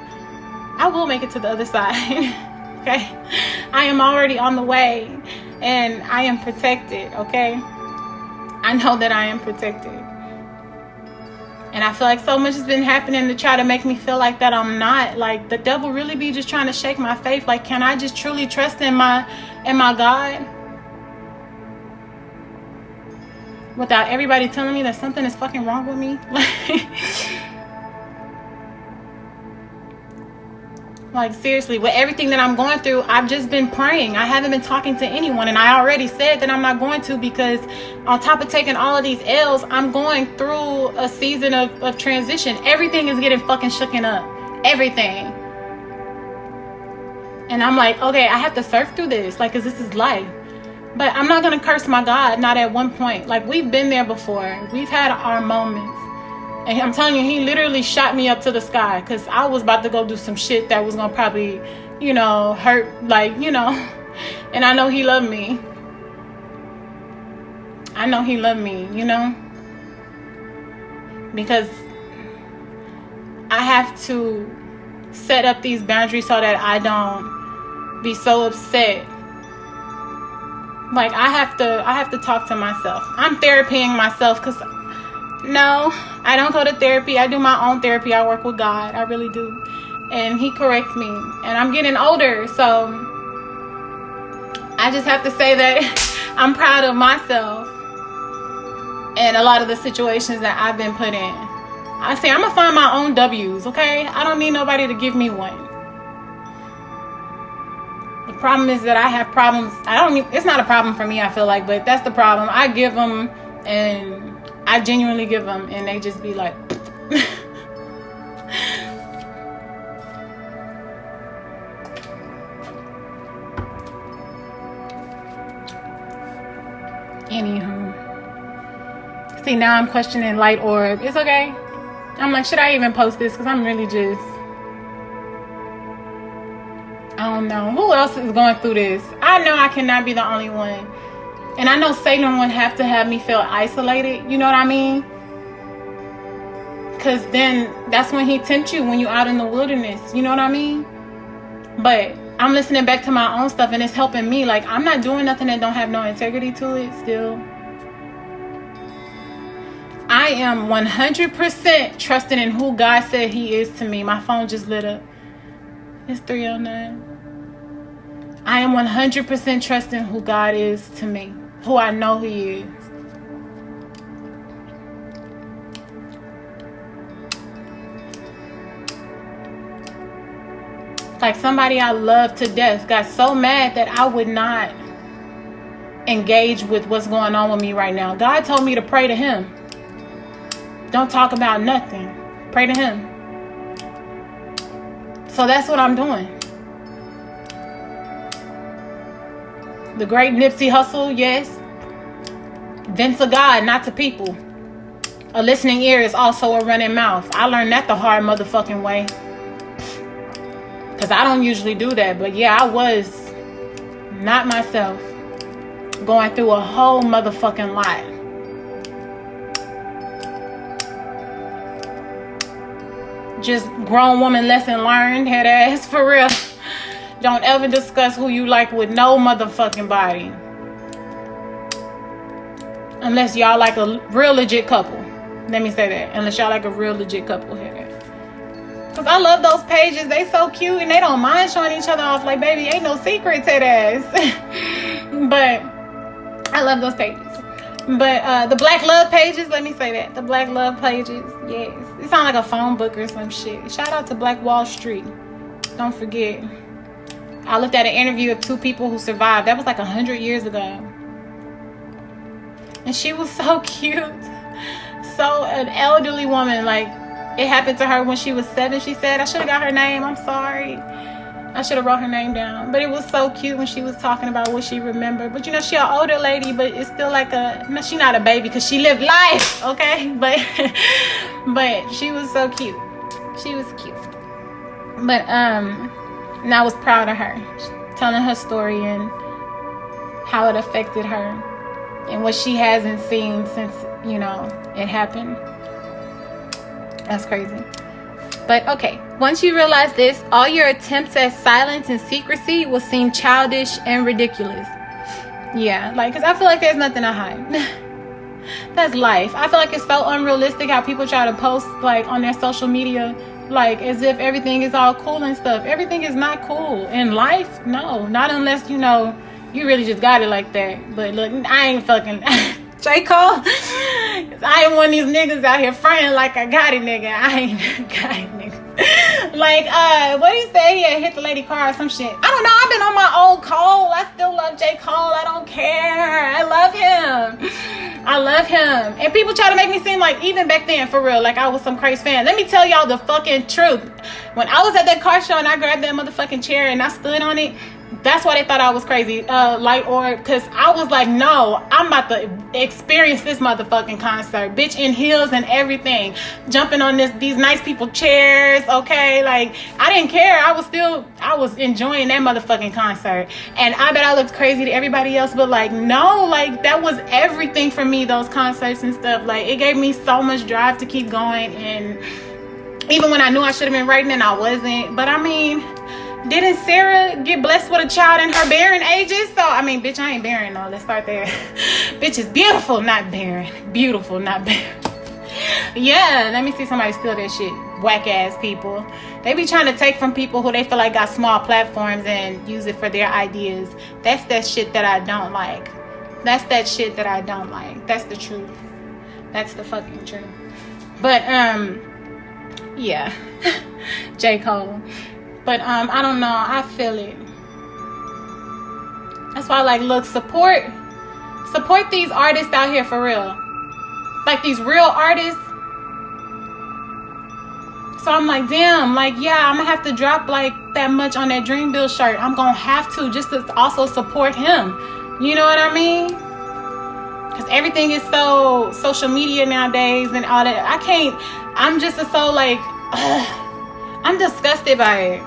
I will make it to the other side. Okay? I am already on the way, and I am protected, okay? I know that I am protected. And I feel like so much has been happening to try to make me feel like that I'm not. Like, the devil really be just trying to shake my faith. Like, can I just truly trust in my God? Without everybody telling me that something is fucking wrong with me. Like, seriously, with everything that I'm going through, I've just been praying. I haven't been talking to anyone. And I already said that I'm not going to, because on top of taking all of these L's, I'm going through a season of transition. Everything is getting fucking shooken up. Everything. And I'm like, okay, I have to surf through this. Like, because this is life. But I'm not going to curse my God, not at one point. Like, we've been there before. We've had our moments. And I'm telling you, he literally shot me up to the sky, because I was about to go do some shit that was going to probably, you know, hurt, like, you know. And I know he loved me. I know he loved me, you know. Because I have to set up these boundaries so that I don't be so upset. Like, I have to talk to myself. I'm therapying myself, because no, I don't go to therapy. I do my own therapy. I work with God. I really do. And he corrects me. And I'm getting older, so I just have to say that I'm proud of myself and a lot of the situations that I've been put in. I say I'm going to find my own W's, okay? I don't need nobody to give me one. The problem is that I have problems. It's not a problem for me, I feel like, but that's the problem. I give them, and I genuinely give them, and they just be like, anywho. See, now I'm questioning light orb. It's okay. I'm like, should I even post this? Because I'm really just, I don't know. Who else is going through this? I know I cannot be the only one. And I know Satan would have to have me feel isolated. You know what I mean? Because then that's when he tempts you, when you're out in the wilderness. You know what I mean? But I'm listening back to my own stuff, and it's helping me. Like, I'm not doing nothing that don't have no integrity to it still. I am 100% trusting in who God said he is to me. My phone just lit up. It's 3:09. I am 100% trusting who God is to me. Who I know he is. Like, somebody I love to death got so mad that I would not engage with what's going on with me right now. God told me to pray to him. Don't talk about nothing. Pray to him. So that's what I'm doing. The great Nipsey Hussle, yes. Vent to God, not to people. A listening ear is also a running mouth. I learned that the hard motherfucking way. Because I don't usually do that. But yeah, I was not myself. Going through a whole motherfucking lot. Just grown woman lesson learned. Head ass, for real. Don't ever discuss who you like with no motherfucking body. Unless y'all like a real legit couple. Let me say that. Unless y'all like a real legit couple here. Because I love those pages. They so cute, and they don't mind showing each other off. Like, baby, ain't no secrets, head ass. But I love those pages. But the Black Love pages, let me say that. The Black Love pages, yes. It sounds like a phone book or some shit. Shout out to Black Wall Street. Don't forget. I looked at an interview of 2 people who survived. That was like 100 years ago. And she was so cute. So an elderly woman, like, it happened to her when she was 7, she said. I should have got her name. I'm sorry. I should have wrote her name down. But it was so cute when she was talking about what she remembered. But, you know, she an older lady, but it's still like a... No, she not a baby because she lived life, okay? But she was so cute. She was cute. But and I was proud of her, telling her story and how it affected her and what she hasn't seen since, you know, it happened. That's crazy. But okay, once you realize this, all your attempts at silence and secrecy will seem childish and ridiculous. Yeah, like, because I feel like there's nothing to hide. That's life. I feel like it's so unrealistic how people try to post, like, on their social media, like, as if everything is all cool and stuff. Everything is not cool. In life, no. Not unless, you know, you really just got it like that. But look, I ain't fucking... J. Cole? I ain't one of these niggas out here fronting like I got it, nigga. I ain't got it, nigga. Like, what he say? He had hit the lady car or some shit. I don't know. I've been on my old Cole. I still love J. Cole. I don't care. I love him. I love him. And people try to make me seem like, even back then, for real, like I was some crazy fan. Let me tell y'all the fucking truth. When I was at that car show and I grabbed that motherfucking chair and I stood on it, that's why they thought I was crazy, light orb, because I was like, no, I'm about to experience this motherfucking concert, bitch, in heels and everything, jumping on these nice people chairs, okay, like, I didn't care. I was enjoying that motherfucking concert, and I bet I looked crazy to everybody else, but like, no, like, that was everything for me, those concerts and stuff. Like, it gave me so much drive to keep going, and even when I knew I should have been writing and I wasn't, but I mean, didn't Sarah get blessed with a child in her barren ages? So, I mean, bitch, I ain't barren, though. Let's start there. Bitch is beautiful, not barren. Beautiful, not barren. Yeah, let me see somebody steal that shit. Whack-ass people. They be trying to take from people who they feel like got small platforms and use it for their ideas. That's that shit that I don't like. That's that shit that I don't like. That's the truth. That's the fucking truth. But, yeah. J. Cole. But I don't know, I feel it. That's why, like, look, support these artists out here for real. Like, these real artists. So I'm like, damn, like, yeah, I'm gonna have to drop like that much on that Dreamville shirt. I'm gonna have to, just to also support him. You know what I mean? Because everything is so social media nowadays and all that. I'm just so like, I'm disgusted by it.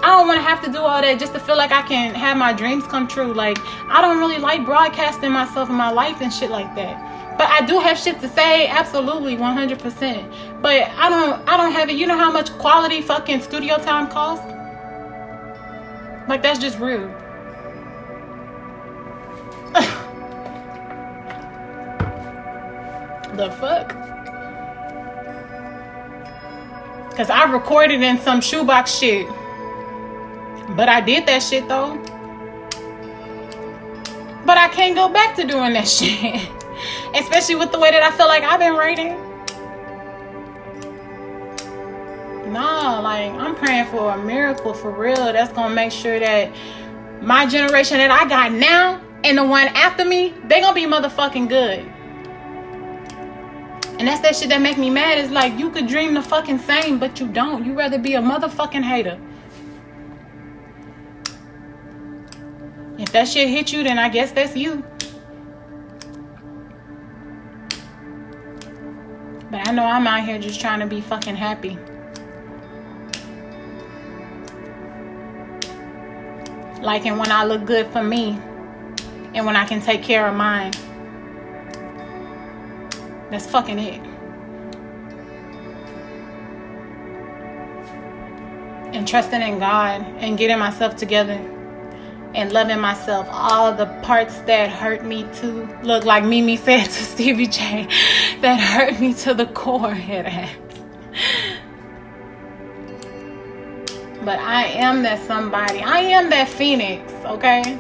I don't want to have to do all that just to feel like I can have my dreams come true. Like, I don't really like broadcasting myself and my life and shit like that. But I do have shit to say, absolutely, 100%. But I don't have it. You know how much quality fucking studio time costs? Like, that's just rude. The fuck? Because I recorded in some shoebox shit. But I did that shit though. But I can't go back to doing that shit. Especially with the way that I feel like I've been writing. Nah, like, I'm praying for a miracle for real. That's gonna make sure that my generation that I got now and the one after me, they gonna be motherfucking good. And that's that shit that make me mad. Is like, you could dream the fucking same, but you don't. You rather be a motherfucking hater. If that shit hit you, then I guess that's you. But I know I'm out here just trying to be fucking happy. Like, and when I look good for me, and when I can take care of mine. That's fucking it. And trusting in God and getting myself together. And loving myself, all the parts that hurt me too. Look, like Mimi said to Stevie J, that hurt me to the core, head ass. But I am that somebody. I am that phoenix, okay?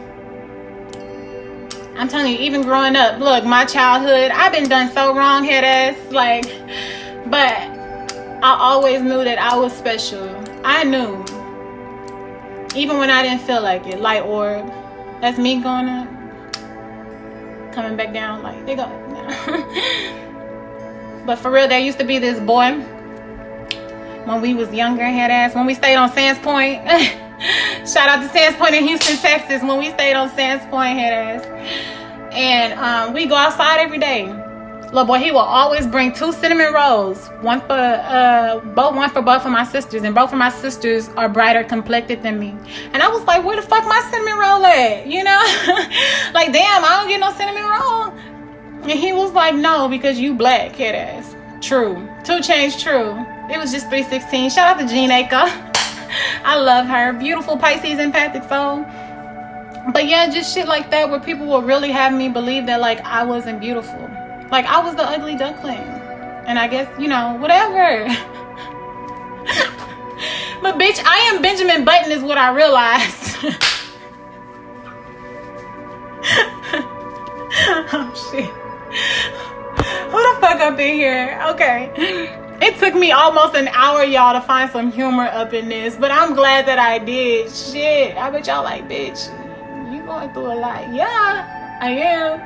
I'm telling you, even growing up, look, my childhood, I've been done so wrong, head ass. Like, but I always knew that I was special. I knew. Even when I didn't feel like it. Light orb. That's me going up. Coming back down. Like, they go. But for real, there used to be this boy. When we was younger, head ass. When we stayed on Sands Point. Shout out to Sands Point in Houston, Texas. When we stayed on Sands Point, head ass. And we go outside every day. Little boy, he will always bring 2 cinnamon rolls, one for both of my sisters, and both of my sisters are brighter complected than me. And I was like, where the fuck my cinnamon roll at? You know, like, damn, I don't get no cinnamon roll. And he was like, no, because you black, kid ass. True. 2 Chainz, true. It was just 316. Shout out to Jean Aker. I love her. Beautiful Pisces empathic soul. But yeah, just shit like that where people will really have me believe that, like, I wasn't beautiful. Like, I was the ugly duckling. And I guess, you know, whatever. But bitch, I am Benjamin Button is what I realized. Oh shit. Who the fuck up in here? Okay. It took me almost an hour, y'all, to find some humor up in this. But I'm glad that I did. Shit. I bet y'all like, bitch, you going through a lot. Yeah, I am.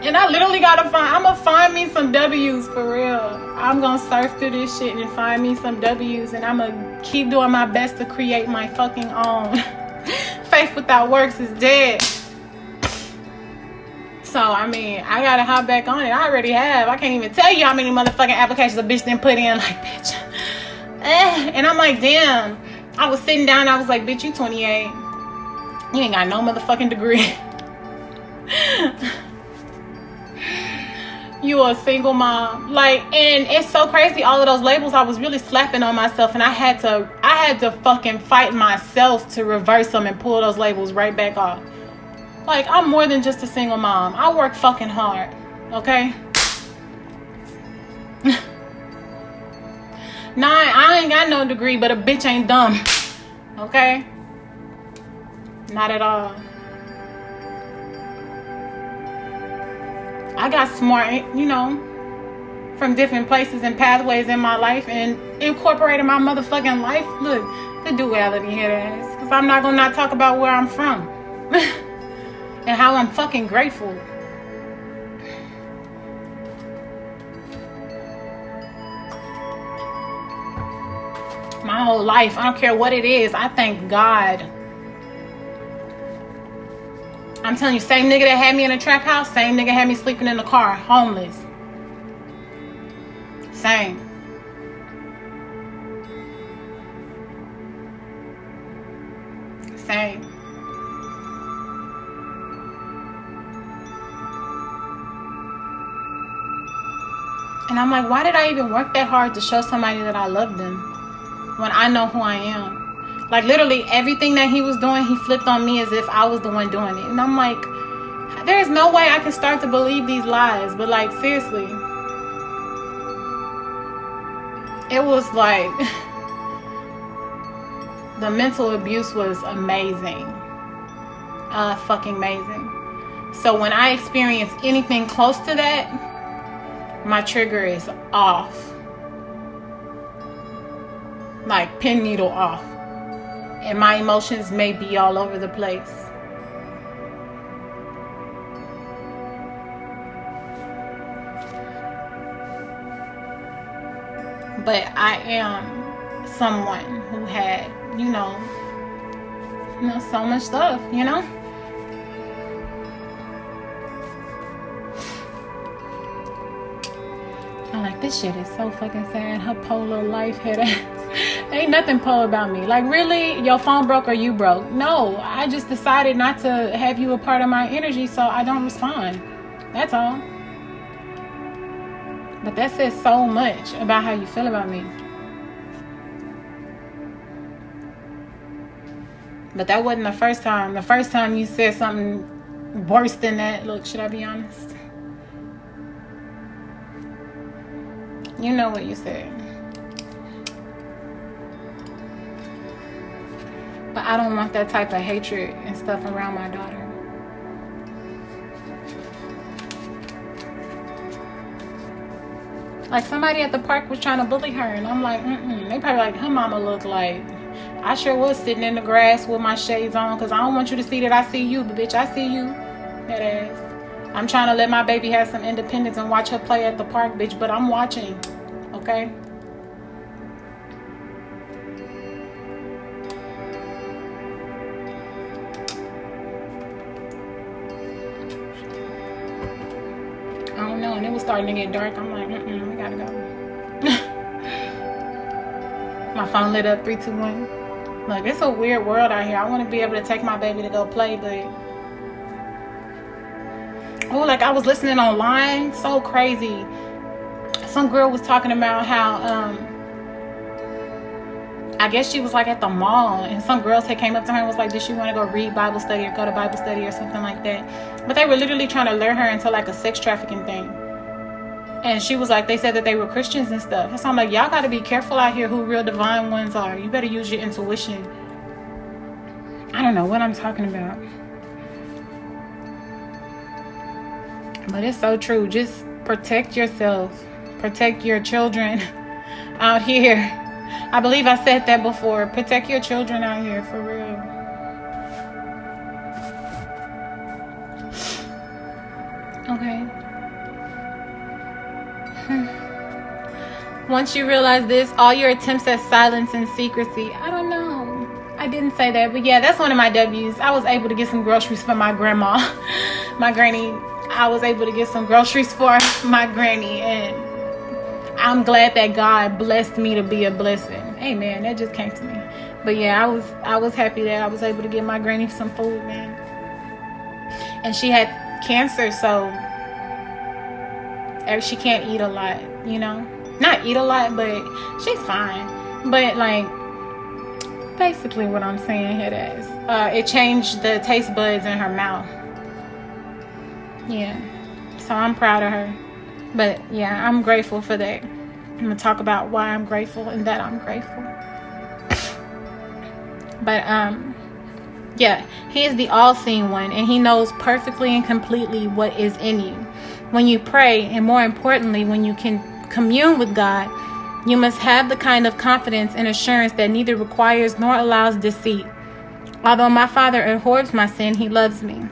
And I literally I'm gonna find me some W's for real. I'm gonna surf through this shit and find me some W's, and I'm gonna keep doing my best to create my fucking own. Faith without works is dead. So, I mean, I gotta hop back on it. I already have. I can't even tell you how many motherfucking applications a bitch didn't put in. Like, bitch. And I'm like, damn. I was sitting down, I was like, bitch, you 28. You ain't got no motherfucking degree. You a single mom. Like, and it's so crazy, all of those labels, I was really slapping on myself, and I had to fucking fight myself to reverse them and pull those labels right back off. Like, I'm more than just a single mom. I work fucking hard, okay? Nah, I ain't got no degree, but a bitch ain't dumb, okay? Not at all. I got smart, you know, from different places and pathways in my life, and incorporated my motherfucking life. Look, the duality here is, because I'm not gonna not talk about where I'm from and how I'm fucking grateful. My whole life, I don't care what it is, I thank God. I'm telling you, same nigga that had me in a trap house, same nigga had me sleeping in the car, homeless. Same. Same. And I'm like, why did I even work that hard to show somebody that I love them when I know who I am? Like, literally everything that he was doing, he flipped on me as if I was the one doing it. And I'm like, there's no way I can start to believe these lies. But, like, seriously, it was like, the mental abuse was amazing. Fucking amazing. So when I experience anything close to that, my trigger is off. Like, pin needle off. And my emotions may be all over the place. But I am someone who had, you know, so much stuff, you know? I'm like, this shit is so fucking sad. Her polar life head ass. Ain't nothing poor about me. Like, really, your phone broke or you broke? No, I just decided not to have you a part of my energy, so I don't respond. That's all. But that says so much about how you feel about me. But that wasn't the first time. The first time you said something worse than that. Look, should I be honest? You know what you said. But I don't want that type of hatred and stuff around my daughter. Like, somebody at the park was trying to bully her, and I'm like, They probably like, her mama look like. I sure was sitting in the grass with my shades on, because I don't want you to see that I see you, but bitch, I see you. That ass. I'm trying to let my baby have some independence and watch her play at the park, bitch, but I'm watching. Okay? and it was starting to get dark. I'm like, we gotta go. My phone lit up, 3, 2, 1. Like, it's a weird world out here. I want to be able to take my baby to go play, but oh, like I was listening online, so crazy. Some girl was talking about how I guess she was like at the mall, and some girls had came up to her and was like, did she want to go read Bible study or go to Bible study or something like that? But they were literally trying to lure her into like a sex trafficking thing. And she was like, they said that they were Christians and stuff. So I'm like, y'all got to be careful out here who real divine ones are. You better use your intuition. I don't know what I'm talking about. But it's so true. Just protect yourself. Protect your children out here. I believe I said that before. Protect your children out here, for real. Okay. Once you realize this, all your attempts at silence and secrecy. I don't know. I didn't say that, but yeah, that's one of my W's. I was able to get some groceries for my grandma. My granny. I was able to get some groceries for my granny, and I'm glad that God blessed me to be a blessing. Amen. That just came to me. But yeah, I was happy that I was able to give my granny some food, man. And she had cancer, so she can't eat a lot, you know. Not eat a lot, but she's fine. But like, basically what I'm saying here is, it changed the taste buds in her mouth. Yeah. So I'm proud of her. But yeah, I'm grateful for that. I'm going to talk about why I'm grateful and that I'm grateful. But yeah, he is the all-seeing one, and he knows perfectly and completely what is in you. When you pray, and more importantly, when you can commune with God, you must have the kind of confidence and assurance that neither requires nor allows deceit. Although my Father abhors my sin, he loves me.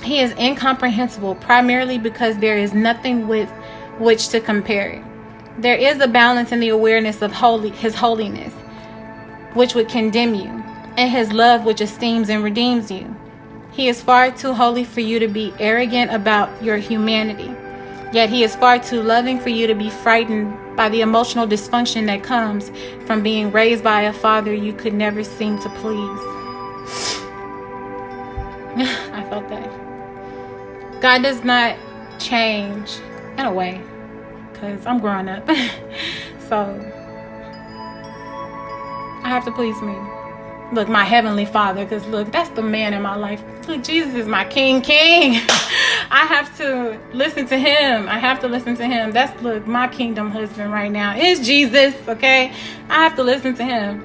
He is incomprehensible, primarily because there is nothing with which to compare it. There is a balance in the awareness of his holiness, which would condemn you, and his love, which esteems and redeems you. He is far too holy for you to be arrogant about your humanity, yet he is far too loving for you to be frightened by the emotional dysfunction that comes from being raised by a father you could never seem to please. I felt that. God does not change, in a way, because I'm growing up. So I have to please me. Look, my heavenly Father, because look, that's the man in my life. Look, Jesus is my king. I have to listen to him. I have to listen to him. That's, look, my kingdom husband right now is Jesus, okay? I have to listen to him.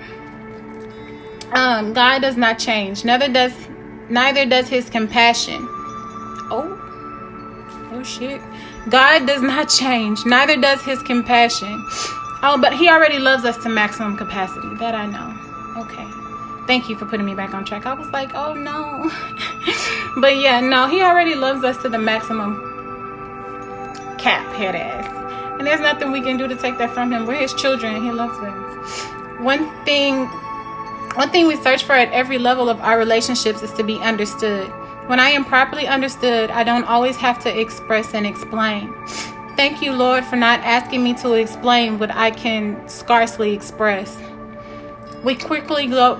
God does not change. Neither does his compassion. Oh shit. God does not change. Neither does his compassion. Oh, but he already loves us to maximum capacity. That I know. Okay. Thank you for putting me back on track. I was like, oh no. But yeah, no, he already loves us to the maximum cap, head ass. And there's nothing we can do to take that from him. We're his children. He loves us. One thing we search for at every level of our relationships is to be understood. When I am properly understood, I don't always have to express and explain. Thank you, Lord, for not asking me to explain what I can scarcely express. We quickly grow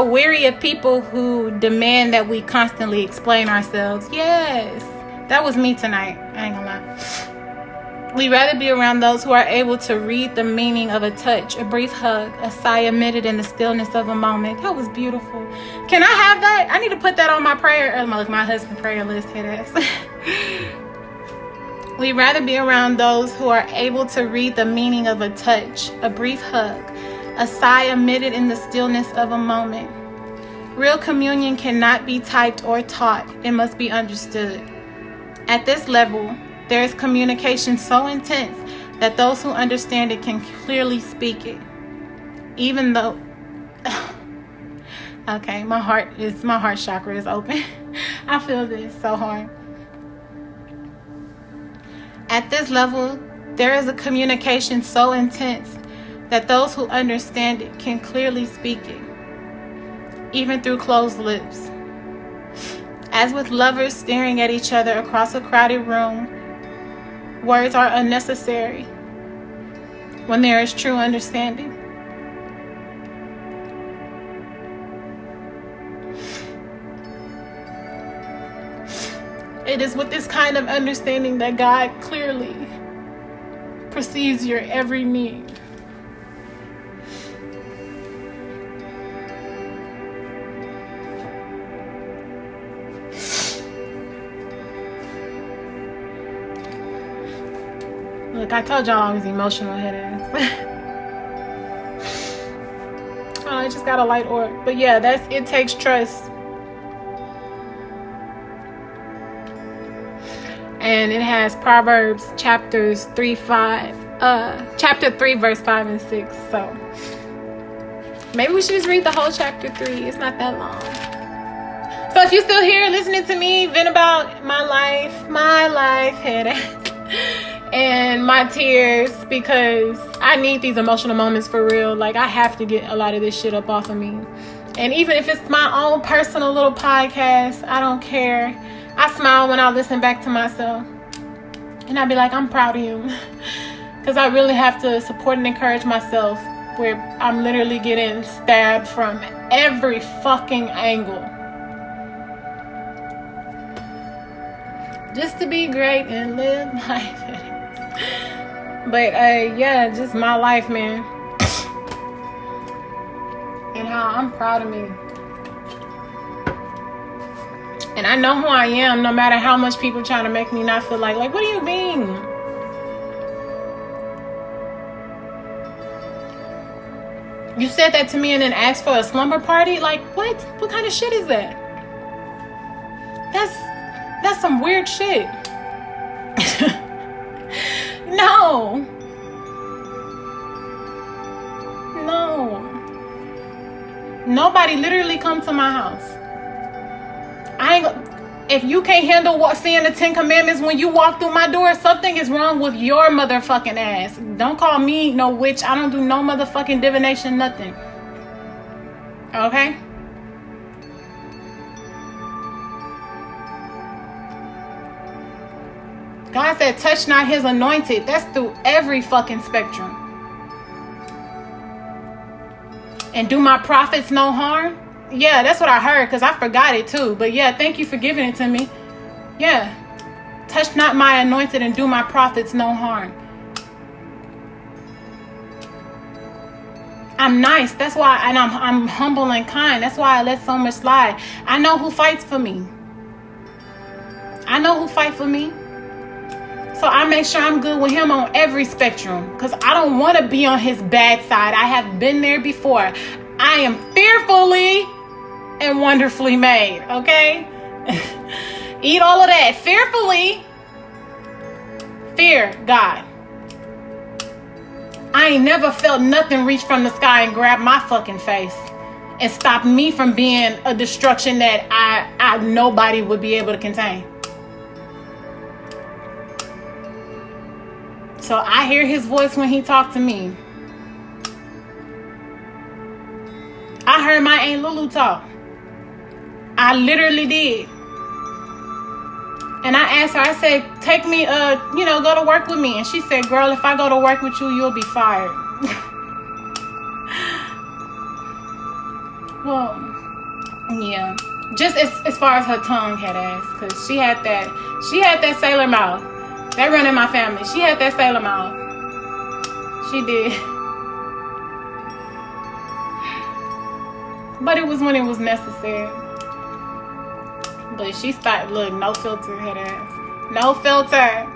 weary of people who demand that we constantly explain ourselves. Yes, that was me tonight. I ain't gonna lie. We'd rather be around those who are able to read the meaning of a touch, a brief hug, a sigh emitted in the stillness of a moment. That was beautiful. Can I have that? I need to put that on my prayer, my husband's prayer list. We'd rather be around those who are able to read the meaning of a touch, a brief hug, a sigh emitted in the stillness of a moment. Real communion cannot be typed or taught. It must be understood. At this level, there is communication so intense that those who understand it can clearly speak it. Even though, okay, my heart chakra is open. I feel this so hard. At this level, there is a communication so intense that those who understand it can clearly speak it, even through closed lips. As with lovers staring at each other across a crowded room, words are unnecessary when there is true understanding. It is with this kind of understanding that God clearly perceives your every need. Look, I told y'all I was emotional, head ass. Oh, I just got a light orb. But yeah, it takes trust. And it has Proverbs chapter 3 verse 5 and 6. So maybe we should just read the whole chapter 3. It's not that long. So if you're still here listening to me vent about my life, head ass, and my tears, because I need these emotional moments for real. Like, I have to get a lot of this shit up off of me. And even if it's my own personal little podcast, I don't care. I smile when I listen back to myself. And I be like, I'm proud of you. Because I really have to support and encourage myself, where I'm literally getting stabbed from every fucking angle. Just to be great and live life. But yeah, just my life, man. And how I'm proud of me. And I know who I am, no matter how much people try to make me not feel like, what do you mean? You said that to me and then asked for a slumber party? Like, what? What kind of shit is that? That's some weird shit. No. Nobody literally come to my house. If you can't handle seeing the 10 Commandments when you walk through my door, something is wrong with your motherfucking ass. Don't call me no witch. I don't do no motherfucking divination, nothing. Okay? God said, touch not his anointed. That's through every fucking spectrum. And do my prophets no harm? Yeah, that's what I heard, because I forgot it too. But yeah, thank you for giving it to me. Yeah. Touch not my anointed and do my prophets no harm. I'm nice. That's why, and I'm humble and kind. That's why I let so much slide. I know who fights for me. I know who fights for me. So I make sure I'm good with him on every spectrum, because I don't want to be on his bad side. I have been there before. I am fearfully and wonderfully made, okay? Eat all of that. Fearfully. Fear God. I ain't never felt nothing reach from the sky and grab my fucking face and stop me from being a destruction that I nobody would be able to contain. So I hear his voice when he talks to me. I heard my Aunt Lulu talk. I literally did. And I asked her, I said, take me, go to work with me. And she said, girl, if I go to work with you, you'll be fired. Well, yeah. Just as far as her tongue had ass. Because she had that sailor mouth. That run in my family. She had that sailor mouth. She did. But it was when it was necessary. But she started, look, no filter, head ass. No filter.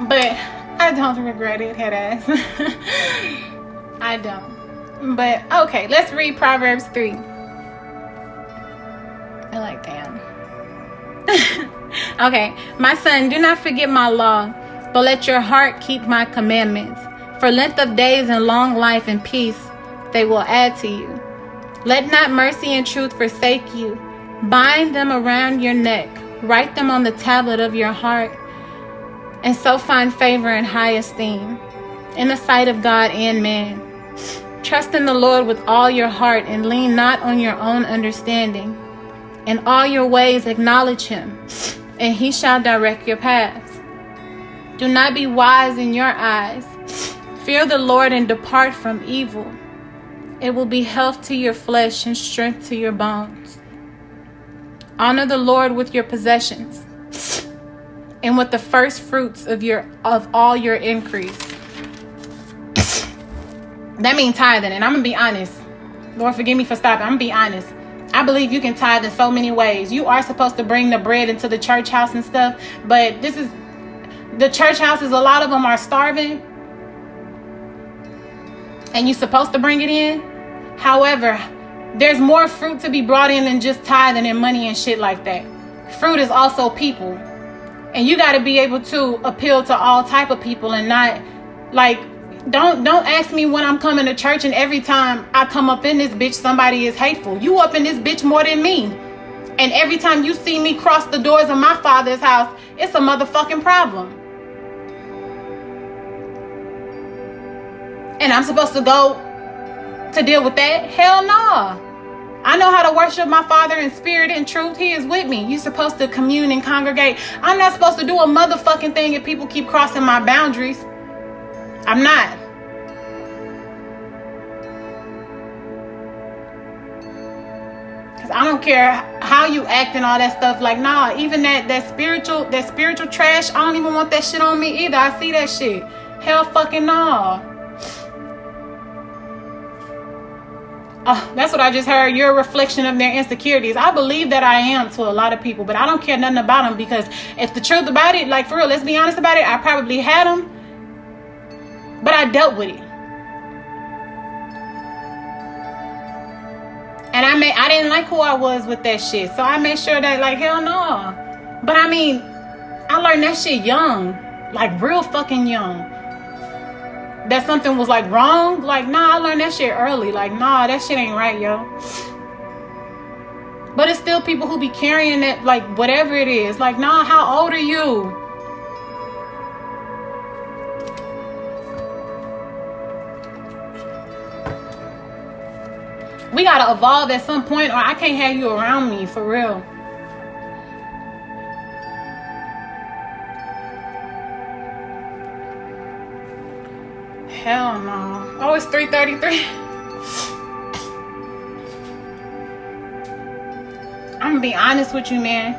But I don't regret it, head ass. I don't. But, okay, let's read Proverbs 3. I like, damn. Okay, my son, do not forget my law, but let your heart keep my commandments. For length of days and long life and peace, they will add to you. Let not mercy and truth forsake you. Bind them around your neck. Write them on the tablet of your heart. And so find favor and high esteem in the sight of God and man. Trust in the Lord with all your heart and lean not on your own understanding. In all your ways acknowledge him, and he shall direct your paths. Do not be wise in your eyes. Fear the Lord and depart from evil. It will be health to your flesh and strength to your bones. Honor the Lord with your possessions and with the first fruits of all your increase. That means tithing, and I'm going to be honest. Lord, forgive me for stopping. I'm going to be honest. I believe you can tithe in so many ways. You are supposed to bring the bread into the church house and stuff, but the church houses, a lot of them are starving, and you're supposed to bring it in. However, there's more fruit to be brought in than just tithing and money and shit like that. Fruit is also people, and you got to be able to appeal to all type of people and not like. Don't ask me when I'm coming to church and every time I come up in this bitch, somebody is hateful. You up in this bitch more than me. And every time you see me cross the doors of my father's house, it's a motherfucking problem. And I'm supposed to go to deal with that? Hell no. I know how to worship my Father in spirit and truth. He is with me. You're supposed to commune and congregate. I'm not supposed to do a motherfucking thing if people keep crossing my boundaries. I'm not. Because I don't care how you act and all that stuff. Like, nah, even that spiritual trash, I don't even want that shit on me either. I see that shit. Hell fucking no. Oh, that's what I just heard. You're a reflection of their insecurities. I believe that I am to a lot of people, but I don't care nothing about them, because if the truth about it, like for real, let's be honest about it, I probably had them, but I dealt with it. And I didn't like who I was with that shit. So I made sure that, like, hell no. But I mean, I learned that shit young. Like, real fucking young. That something was, like, wrong. Like, nah, I learned that shit early. Like, nah, that shit ain't right, yo. But it's still people who be carrying it, like, whatever it is. Like, nah, how old are you? We gotta evolve at some point, or I can't have you around me, for real. Hell no. Oh, it's 3:33. I'm gonna be honest with you, man.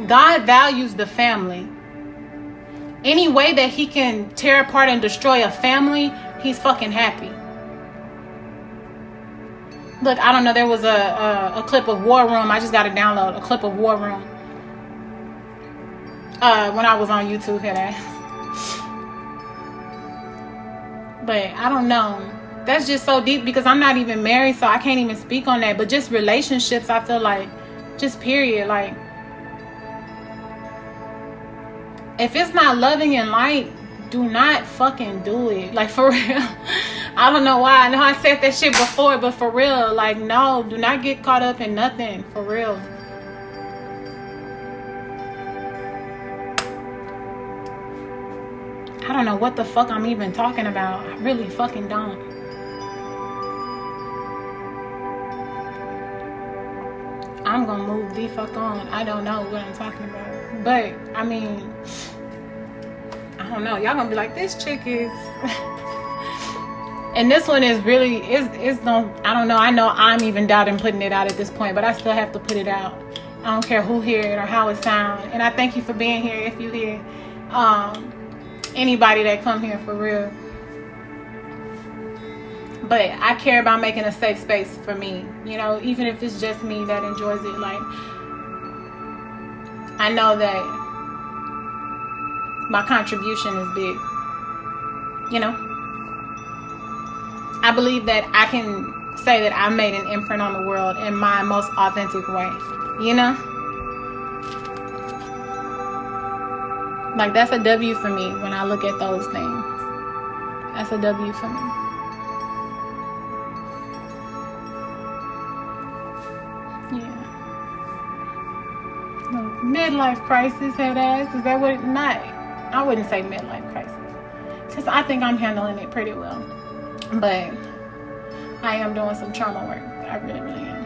God values the family. Any way that he can tear apart and destroy a family, he's fucking happy. Look, I don't know. There was a clip of War Room. I just got to download a clip of War Room. When I was on YouTube, here that. But I don't know. That's just so deep, because I'm not even married, so I can't even speak on that. But just relationships, I feel like, just period. Like, if it's not loving and light, do not fucking do it. Like, for real. I don't know why. I know I said that shit before, but for real, like, no, do not get caught up in nothing. For real. I don't know what the fuck I'm even talking about. I really fucking don't. I'm gonna move the fuck on. I don't know what I'm talking about. But, I mean, I don't know. Y'all gonna be like, this chick is... And this one is really... It's no... I don't know. I know I'm even doubting putting it out at this point, but I still have to put it out. I don't care who hear it or how it sounds. And I thank you for being here if you hear. Anybody that come here, for real. But I care about making a safe space for me. You know, even if it's just me that enjoys it. Like, I know that my contribution is big. You know? I believe that I can say that I made an imprint on the world in my most authentic way. You know? Like, that's a W for me when I look at those things. That's a W for me. Yeah. No, midlife crisis, head ass. Is that what it... Not... I wouldn't say midlife crisis. Because I think I'm handling it pretty well. But I am doing some trauma work. I really, really am.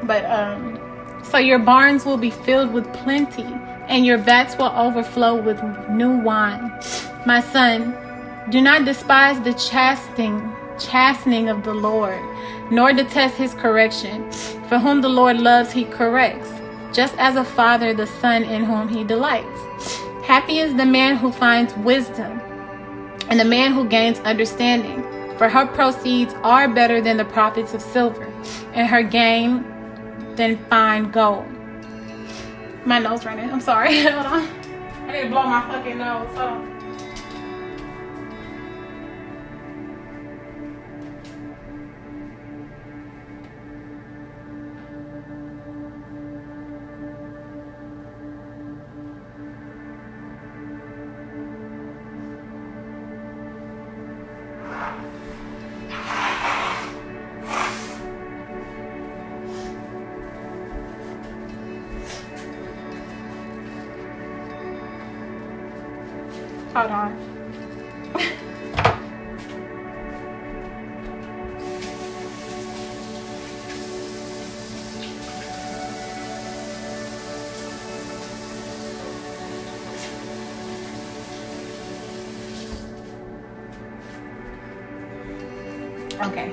But, so your barns will be filled with plenty, and your vats will overflow with new wine. My son, do not despise the chastening of the Lord, nor detest his correction. For whom the Lord loves, he corrects, just as a father the son in whom he delights. Happy is the man who finds wisdom, and the man who gains understanding. For her proceeds are better than the profits of silver, and her gain than fine gold. My nose running. I'm sorry. Hold on. I need to blow my fucking nose. Hold on. Hold on. Okay.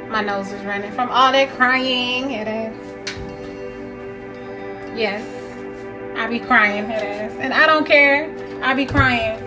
My nose is running from all that crying. It is. Yes. I be crying, it is. And I don't care. I be crying.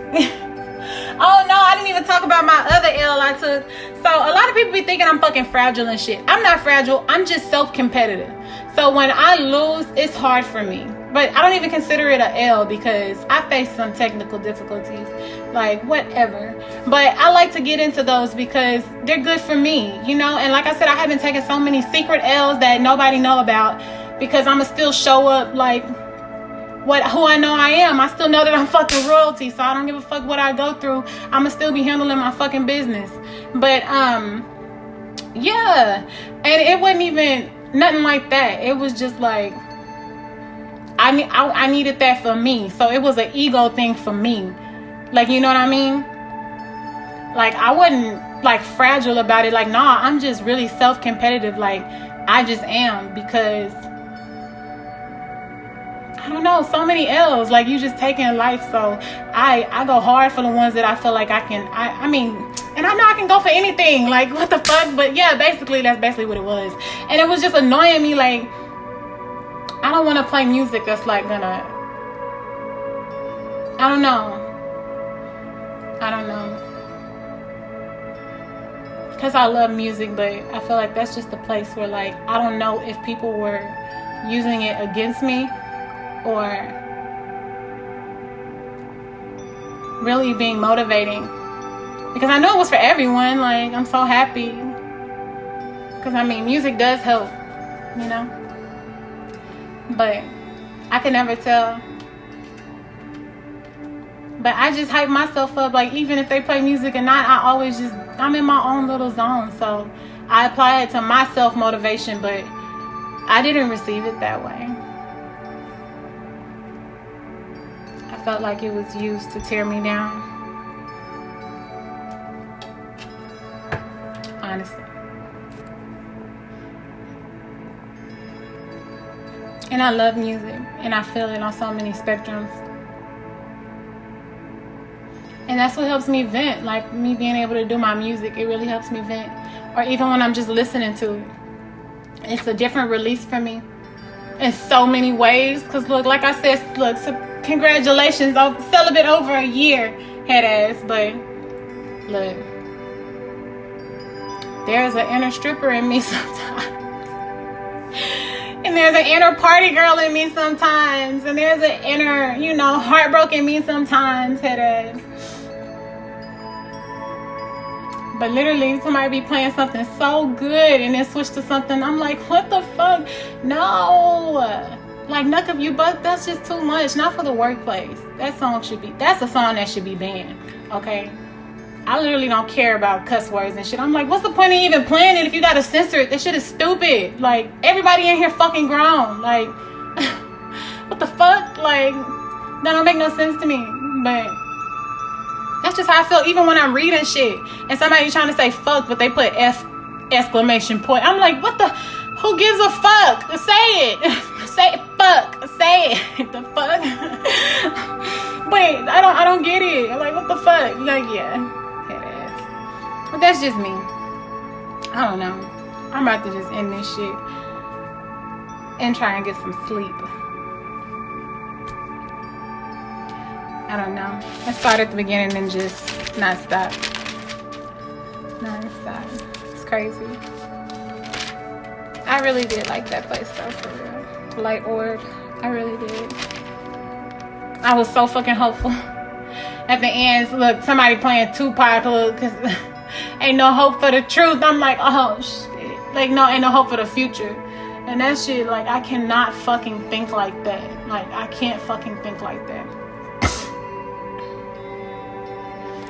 Oh no, I didn't even talk about my other L I took. So a lot of people be thinking I'm fucking fragile and shit. I'm not fragile. I'm just self-competitive. So when I lose, it's hard for me. But I don't even consider it a L because I face some technical difficulties. Like, whatever. But I like to get into those because they're good for me, you know? And like I said, I have been taking so many secret L's that nobody know about because I'ma still show up like who I know I am. I still know that I'm fucking royalty, so I don't give a fuck what I go through. I'ma still be handling my fucking business. But yeah, and it wasn't even nothing like that. It was just like I needed that for me, so it was an ego thing for me. Like, you know what I mean? Like, I wasn't like fragile about it. Like, nah, I'm just really self-competitive. Like, I just am because I don't know, so many L's, like you just take in life. So I go hard for the ones that I feel like I can, I mean, and I know I can go for anything, like what the fuck, but yeah, basically that's basically what it was. And it was just annoying me, like I don't want to play music that's like gonna, I don't know, because I love music, but I feel like that's just the place where like I don't know if people were using it against me or really being motivating, because I know it was for everyone. Like, I'm so happy because I mean music does help, you know, but I can never tell. But I just hype myself up, like even if they play music or not, I'm in my own little zone, so I apply it to my self-motivation, but I didn't receive it that way. I felt like it was used to tear me down. Honestly. And I love music, and I feel it on so many spectrums. And that's what helps me vent. Like, me being able to do my music, it really helps me vent. Or even when I'm just listening to it. It's a different release for me in so many ways. Because look, like I said, look, so congratulations, I'm celibate over a year, head ass. But look, there's an inner stripper in me sometimes. And there's an inner party girl in me sometimes. And there's an inner, you know, heartbroken in me sometimes, head ass. But literally, somebody be playing something so good and then switch to something. I'm like, what the fuck? No. Like, Knuck of You Buck, that's just too much. Not for the workplace. That's a song that should be banned. Okay? I literally don't care about cuss words and shit. I'm like, what's the point of even playing it if you gotta censor it? That shit is stupid. Like, everybody in here fucking grown. Like, what the fuck? Like, that don't make no sense to me. But that's just how I feel even when I'm reading shit and somebody trying to say fuck, but they put F Exclamation point. I'm like, what the? Who gives a fuck? Say it. Say it. Fuck. Say it. The fuck? Wait, I don't get it. I'm like, what the fuck? Like, yeah. Head ass. But that's just me. I don't know. I'm about to just end this shit and try and get some sleep. I don't know. I start at the beginning and just not stop. Non-stop. It's crazy. I really did like that place though, for real. Light Orb. I really did. I was so fucking hopeful. At the end, look, somebody playing Tupac, look, cause ain't no hope for the truth. I'm like, oh shit. Like, no, ain't no hope for the future. And that shit, like, I cannot fucking think like that. Like, I can't fucking think like that.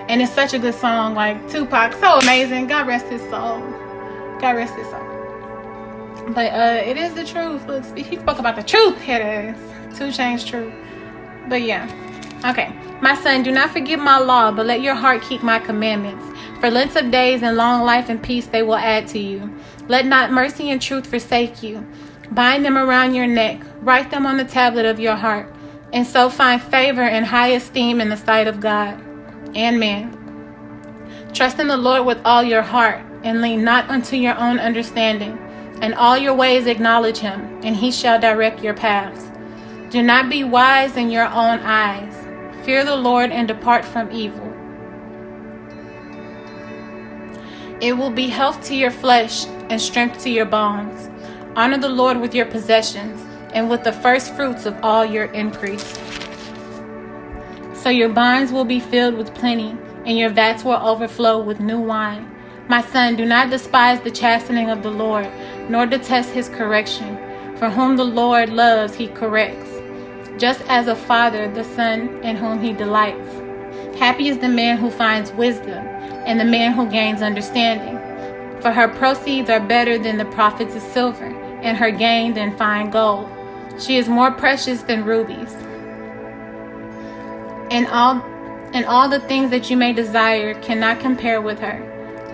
And it's such a good song, like Tupac, so amazing. God rest his soul. God rest his soul. But it is the truth. Look, he spoke about the truth. It is 2 Chainz truth. But yeah. Okay. My son, do not forget my law, but let your heart keep my commandments. For length of days and long life and peace they will add to you. Let not mercy and truth forsake you. Bind them around your neck. Write them on the tablet of your heart. And so find favor and high esteem in the sight of God and man. Trust in the Lord with all your heart, and lean not unto your own understanding. In all your ways acknowledge him, and he shall direct your paths. Do not be wise in your own eyes. Fear the Lord and depart from evil. It will be health to your flesh and strength to your bones. Honor the Lord with your possessions, and with the first fruits of all your increase. So your barns will be filled with plenty, and your vats will overflow with new wine. My son, do not despise the chastening of the Lord, nor detest his correction. For whom the Lord loves, he corrects, just as a father the son in whom he delights. Happy is the man who finds wisdom, and the man who gains understanding. For her proceeds are better than the profits of silver, and her gain than fine gold. She is more precious than rubies. And all the things that you may desire cannot compare with her.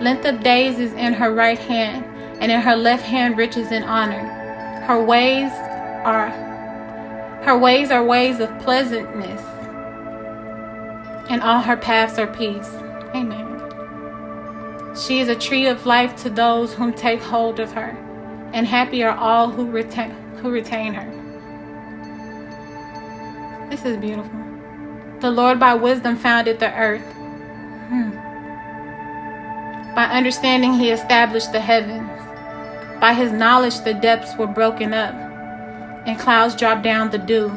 Length of days is in her right hand, and in her left hand riches and honor. Her ways are ways of pleasantness, and all her paths are peace. Amen. She is a tree of life to those whom take hold of her, and happy are all who retain her. This is beautiful. The Lord by wisdom founded the earth. By understanding he established the heavens. By his knowledge the depths were broken up, and clouds dropped down the dew.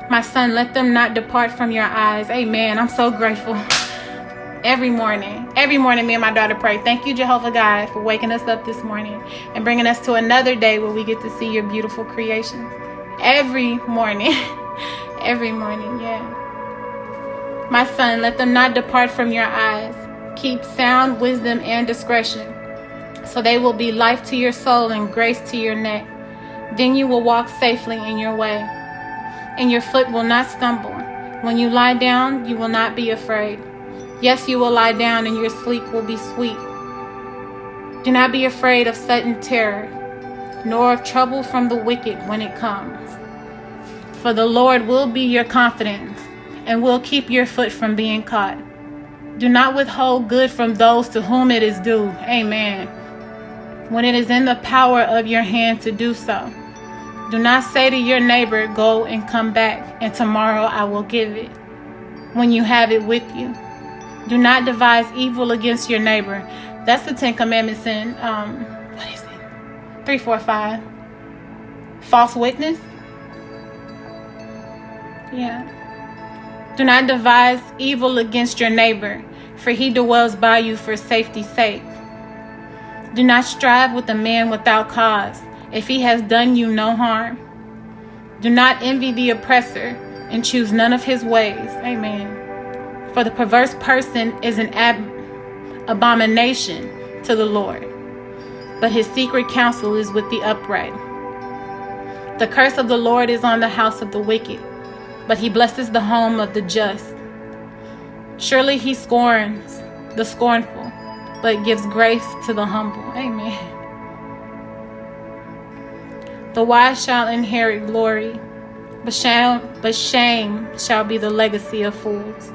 My son, let them not depart from your eyes. Amen. I'm so grateful. Every morning me and my daughter pray. Thank you, Jehovah God, for waking us up this morning and bringing us to another day where we get to see your beautiful creations. Every morning. Every morning, yeah. My son, let them not depart from your eyes. Keep sound wisdom and discretion, so they will be life to your soul and grace to your neck. Then you will walk safely in your way, and your foot will not stumble. When you lie down, you will not be afraid. Yes, you will lie down, and your sleep will be sweet. Do not be afraid of sudden terror, nor of trouble from the wicked when it comes. For the Lord will be your confidence, and will keep your foot from being caught. Do not withhold good from those to whom it is due. Amen. When it is in the power of your hand to do so. Do not say to your neighbor, go and come back, and tomorrow I will give it, when you have it with you. Do not devise evil against your neighbor. That's the 10 Commandments in, what is it? 3, 4, 5. False witness. Yeah. Do not devise evil against your neighbor, for he dwells by you for safety's sake. Do not strive with a man without cause, if he has done you no harm. Do not envy the oppressor, and choose none of his ways. Amen. For the perverse person is an abomination to the Lord, but his secret counsel is with the upright. The curse of the Lord is on the house of the wicked, but he blesses the home of the just. Surely he scorns the scornful, but gives grace to the humble. Amen. The wise shall inherit glory, but shame shall be the legacy of fools.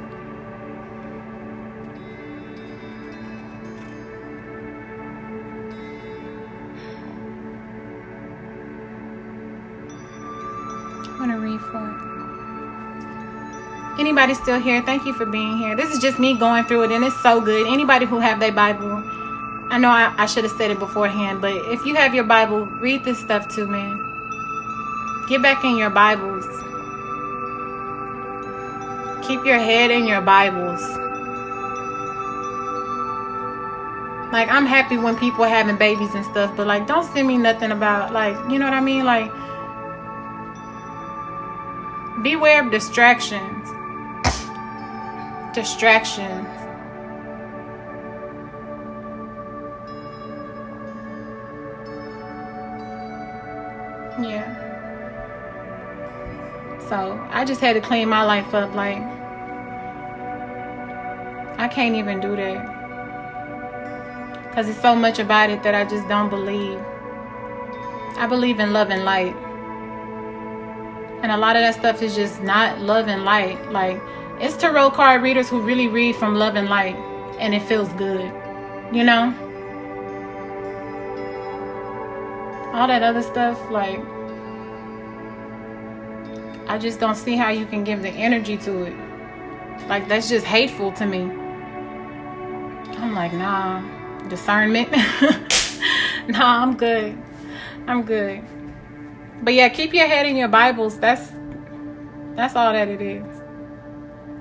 I want to read for anybody still here. Thank you for being here. This is just me going through it, and it's so good. Anybody who have their Bible, I know I should have said it beforehand, but if you have your Bible, read this stuff too, man. Get back in your Bibles. Keep your head in your Bibles. Like, I'm happy when people are having babies and stuff, but like, don't send me nothing about, like, you know what I mean? Like, beware of distractions. Distractions. Yeah. So I just had to clean my life up. Like, I can't even do that, because it's so much about it that I just don't believe. I believe in love and light, and a lot of that stuff is just not love and light. Like, it's tarot card readers who really read from love and light, and it feels good, you know? All that other stuff, like, I just don't see how you can give the energy to it. Like, that's just hateful to me. I'm like, nah. Discernment. Nah, I'm good. I'm good. But yeah, keep your head in your Bibles. That's all that it is.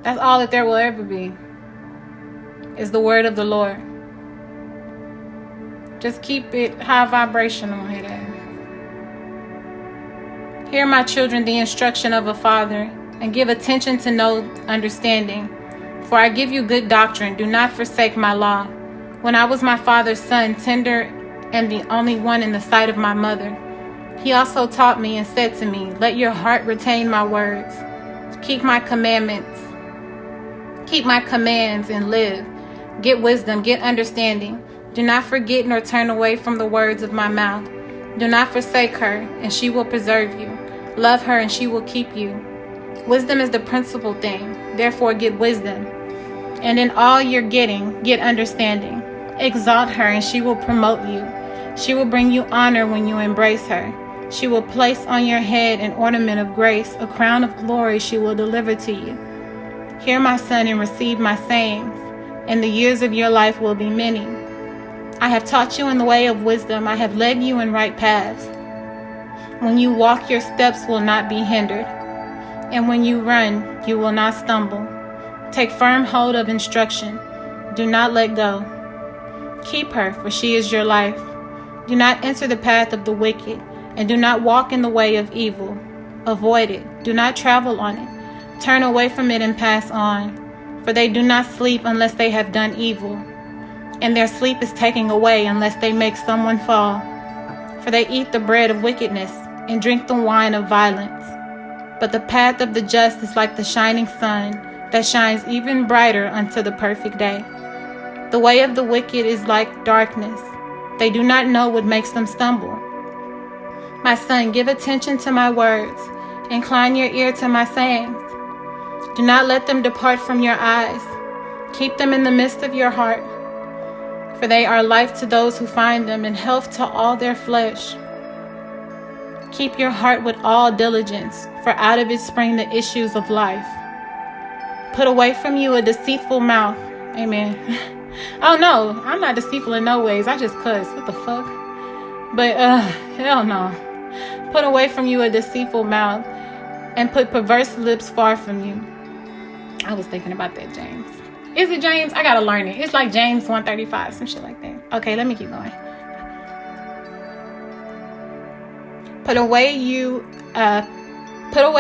That's all that there will ever be, is the word of the Lord. Just keep it high vibrational. Hear that? Hear, my children, the instruction of a father, and give attention to know understanding. For I give you good doctrine. Do not forsake my law. When I was my father's son, tender and the only one in the sight of my mother, he also taught me and said to me, let your heart retain my words. Keep my commandments. Keep my commands and live. Get wisdom, get understanding. Do not forget nor turn away from the words of my mouth. Do not forsake her, and she will preserve you. Love her, and she will keep you. Wisdom is the principal thing. Therefore, get wisdom. And in all you're getting, get understanding. Exalt her, and she will promote you. She will bring you honor when you embrace her. She will place on your head an ornament of grace, a crown of glory she will deliver to you. Hear, my son, and receive my sayings, and the years of your life will be many. I have taught you in the way of wisdom. I have led you in right paths. When you walk, your steps will not be hindered. And when you run, you will not stumble. Take firm hold of instruction. Do not let go. Keep her, for she is your life. Do not enter the path of the wicked, and do not walk in the way of evil. Avoid it. Do not travel on it. Turn away from it and pass on. For they do not sleep unless they have done evil, and their sleep is taken away unless they make someone fall. For they eat the bread of wickedness and drink the wine of violence. But the path of the just is like the shining sun that shines even brighter unto the perfect day. The way of the wicked is like darkness. They do not know what makes them stumble. My son, give attention to my words. Incline your ear to my sayings. Do not let them depart from your eyes. Keep them in the midst of your heart. For they are life to those who find them, and health to all their flesh. Keep your heart with all diligence, for out of it spring the issues of life. Put away from you a deceitful mouth. Amen. Oh no, I'm not deceitful in no ways. I just cuss. What the fuck? But hell no. Put away from you a deceitful mouth, and put perverse lips far from you. I was thinking about that, James. Is it James? I gotta learn it. It's like James 1:35, some shit like that. Okay, let me keep going. Put away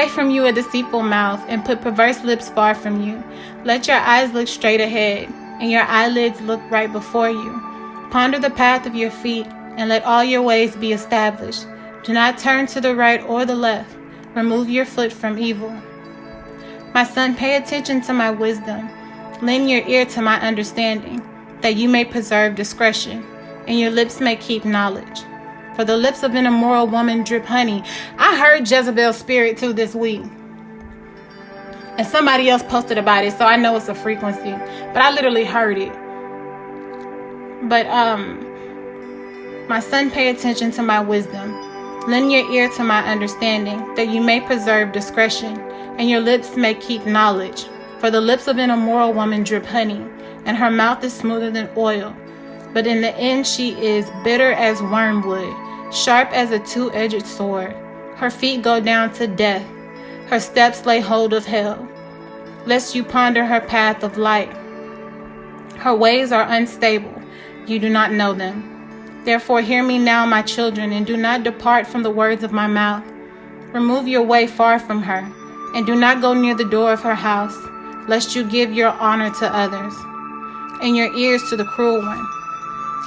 from you a deceitful mouth, and put perverse lips far from you. Let your eyes look straight ahead, and your eyelids look right before you. Ponder the path of your feet, and let all your ways be established. Do not turn to the right or the left. Remove your foot from evil. My son, pay attention to my wisdom. Lend your ear to my understanding. that you may preserve discretion, and your lips may keep knowledge. For the lips of an immoral woman drip honey. I heard Jezebel's spirit too this week. And somebody else posted about it, so I know it's a frequency. But I literally heard it. But, my son, pay attention to my wisdom. Lend your ear to my understanding, that you may preserve discretion, and your lips may keep knowledge. For the lips of an immoral woman drip honey, and her mouth is smoother than oil. But in the end she is bitter as wormwood, sharp as a two-edged sword. Her feet go down to death. Her steps lay hold of hell. Lest you ponder her path of light. Her ways are unstable. You do not know them. Therefore hear me now, my children, and do not depart from the words of my mouth. Remove your way far from her, and do not go near the door of her house, lest you give your honor to others, and your ears to the cruel one.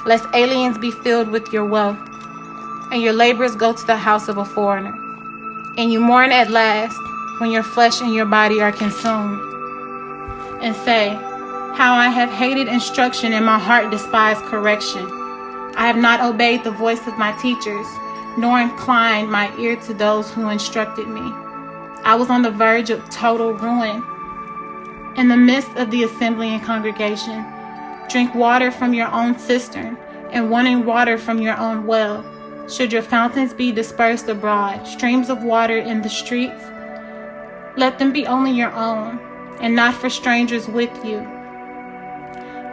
Lest aliens be filled with your wealth, and your labors go to the house of a foreigner. And you mourn at last, when your flesh and your body are consumed, and say, how I have hated instruction, and my heart despised correction. I have not obeyed the voice of my teachers, nor inclined my ear to those who instructed me. I was on the verge of total ruin. In the midst of the assembly and congregation, drink water from your own cistern, and wanting water from your own well. Should your fountains be dispersed abroad, streams of water in the streets, let them be only your own, and not for strangers with you.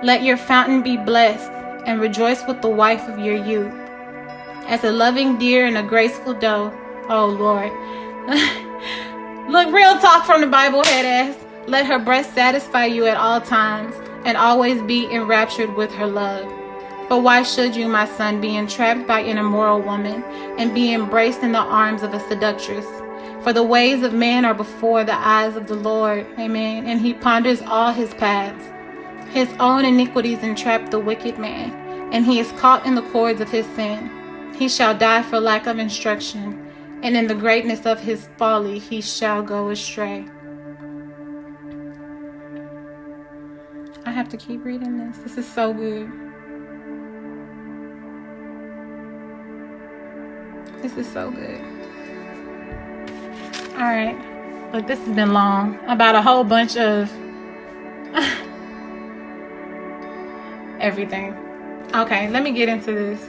Let your fountain be blessed, and rejoice with the wife of your youth. As a loving deer and a graceful doe, oh Lord. Look, real talk from the Bible head ass. Let her breast satisfy you at all times, and always be enraptured with her love. But why should you, my son, be entrapped by an immoral woman, and be embraced in the arms of a seductress? For the ways of man are before the eyes of the Lord. Amen. And he ponders all his paths. His own iniquities entrap the wicked man, and he is caught in the cords of his sin. He shall die for lack of instruction, and in the greatness of his folly he shall go astray. I have to keep reading this. This is so good. This is so good. All right. Look, this has been long. About a whole bunch of everything. Okay, let me get into this.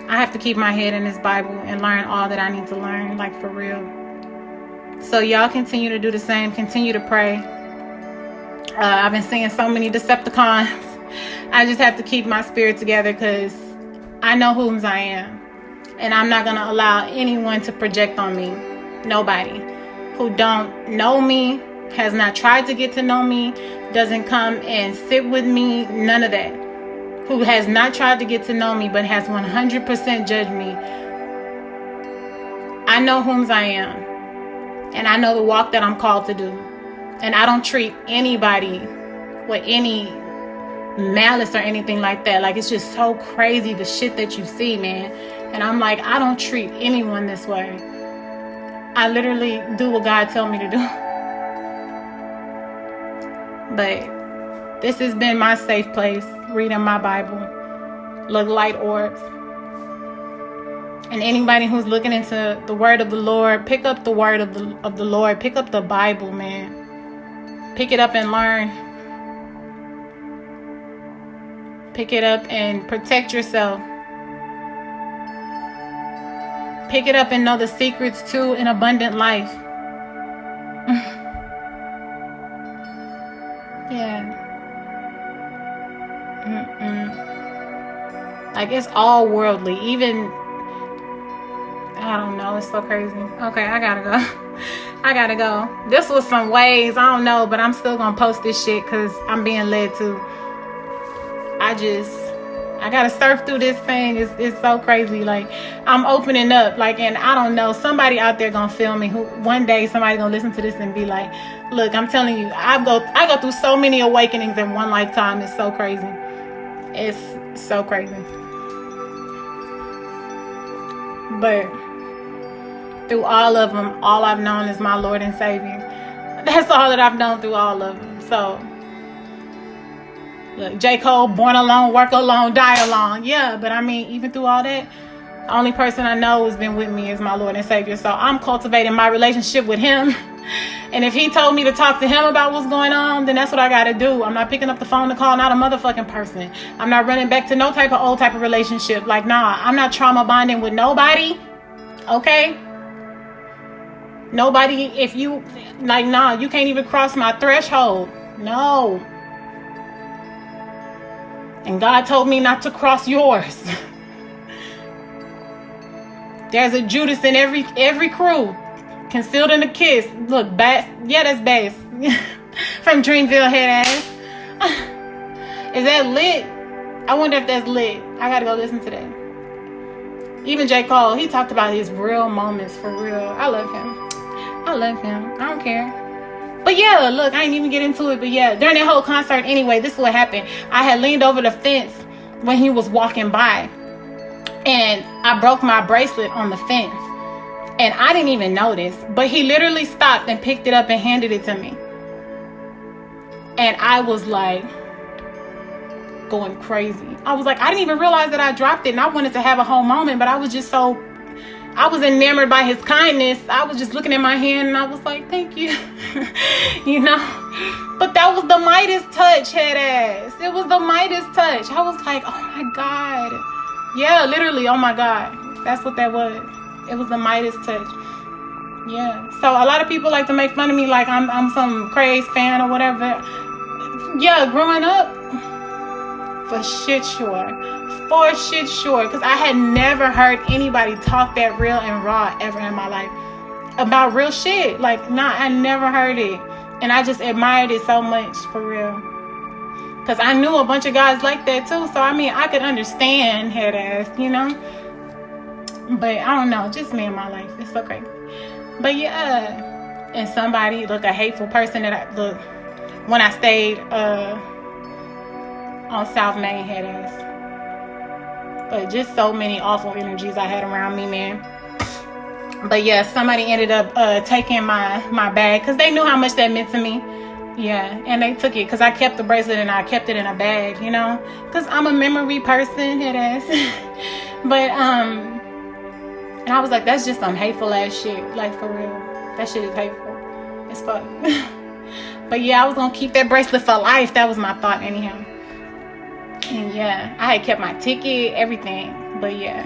I have to keep my head in this Bible and learn all that I need to learn, like for real. So y'all continue to do the same. Continue to pray. I've been seeing so many Decepticons. I just have to keep my spirit together because I know whom I am. And I'm not going to allow anyone to project on me. Nobody who don't know me, has not tried to get to know me, doesn't come and sit with me, none of that. Who has not tried to get to know me but has 100% judged me. I know whom I am. And I know the walk that I'm called to do. And I don't treat anybody with any malice or anything like that. Like, it's just so crazy the shit that you see, man. And I'm like, I don't treat anyone this way. I literally do what God tells me to do. But this has been my safe place, reading my Bible. Look, light orbs. And anybody who's looking into the word of the Lord, pick up the word of the Lord. Pick up the Bible, man. Pick it up and learn. Pick it up and protect yourself. Pick it up and know the secrets to an abundant life. Yeah. Like, it's all worldly. Even, I don't know. It's so crazy. Okay, I gotta go. I gotta go. This was some ways. I don't know, but I'm still gonna post this shit because I'm being led to. I gotta surf through this thing. It's so crazy. Like, I'm opening up. Like, and I don't know, somebody out there gonna feel me. Who one day somebody gonna listen to this and be like, look, I'm telling you, I go through so many awakenings in one lifetime. It's so crazy. It's so crazy. But through all of them, all I've known is my Lord and Savior. That's all that I've known through all of them. So Look, J. Cole, born alone, work alone, die alone. Yeah, but I mean, even through all that, the only person I know who's been with me is my Lord and Savior. So I'm cultivating my relationship with him. And if he told me to talk to him about what's going on, then that's what I got to do. I'm not picking up the phone to call not a motherfucking person. I'm not running back to no type of old type of relationship. Like, nah, I'm not trauma bonding with nobody. Okay? Nobody, if you, like, nah, you can't even cross my threshold. No. And God told me not to cross yours. There's a Judas in every crew. Concealed in a kiss. Look, Bass. Yeah, that's Bass. From Dreamville, head ass. Is that lit? I wonder if that's lit. I gotta go listen to that. Even J. Cole, he talked about his real moments for real. I love him. I love him. I don't care. But yeah, look, I ain't even get into it. But yeah, during that whole concert anyway, this is what happened. I had leaned over the fence when he was walking by. And I broke my bracelet on the fence. And I didn't even notice. But he literally stopped and picked it up and handed it to me. And I was like going crazy. I was like, I didn't even realize that I dropped it. And I wanted to have a whole moment. But I was just so, I was enamored by his kindness. I was just looking at my hand and I was like, thank you. You know? But that was the Midas touch, head ass. It was the Midas touch. I was like, oh my God. Yeah, literally, oh my God. That's what that was. It was the Midas touch. Yeah. So a lot of people like to make fun of me like I'm some crazy fan or whatever. Yeah, growing up, for shit sure. For shit sure. Because I had never heard anybody talk that real and raw ever in my life. About real shit. Like, nah, I never heard it. And I just admired it so much, for real. Because I knew a bunch of guys like that too. So, I mean, I could understand head ass, you know. But I don't know. Just me in my life. It's so crazy. But yeah. And somebody, look, a hateful person that I, look, when I stayed on South Main head ass. But just so many awful energies I had around me, man. But yeah, somebody ended up taking my bag. Because they knew how much that meant to me. Yeah, and they took it because I kept the bracelet and I kept it in a bag, you know, because I'm a memory person, head ass. But and I was like, that's just some hateful ass shit, like for real. That shit is hateful as fuck. But yeah, I was gonna keep that bracelet for life. That was my thought anyhow. And yeah, I had kept my ticket, everything. But yeah,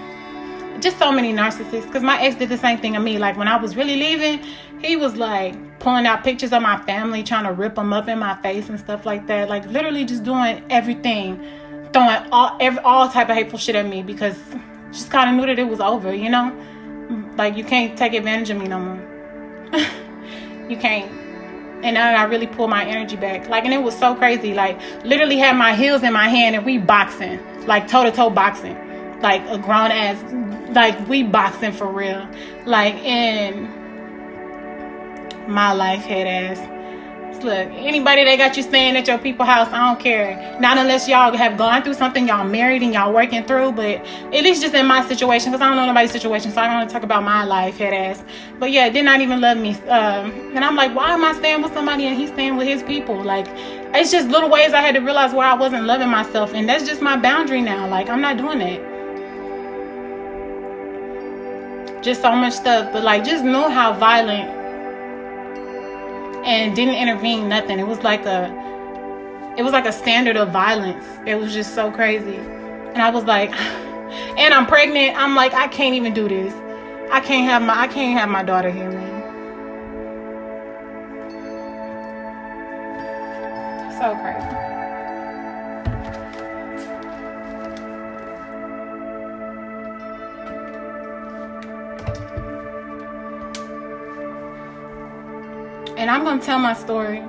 just so many narcissists. Because my ex did the same thing to me. Like when I was really leaving, he was like pulling out pictures of my family, trying to rip them up in my face and stuff like that. Like literally just doing everything, throwing all type of hateful shit at me because just kind of knew that it was over, you know? Like you can't take advantage of me no more. You can't. And then I really pulled my energy back. Like, and it was so crazy. Like literally had my heels in my hand and we boxing, like toe-to-toe boxing, like a grown ass, like we boxing for real. Like in my life, head ass. Look, anybody that got you staying at your people's house, I don't care. Not unless y'all have gone through something, y'all married and y'all working through. But at least just in my situation, because I don't know nobody's situation, so I don't want to talk about my life, head ass. But yeah, did not even love me. And I'm like, why am I staying with somebody and he's staying with his people? Like, it's just little ways I had to realize where I wasn't loving myself. And that's just my boundary now. Like, I'm not doing that. Just so much stuff. But like, just know how violent. And didn't intervene, nothing. It was like a standard of violence. It was just so crazy. And I was like, and I'm pregnant. I'm like, I can't even do this. I can't have my daughter here, man. So crazy. And I'm going to tell my story.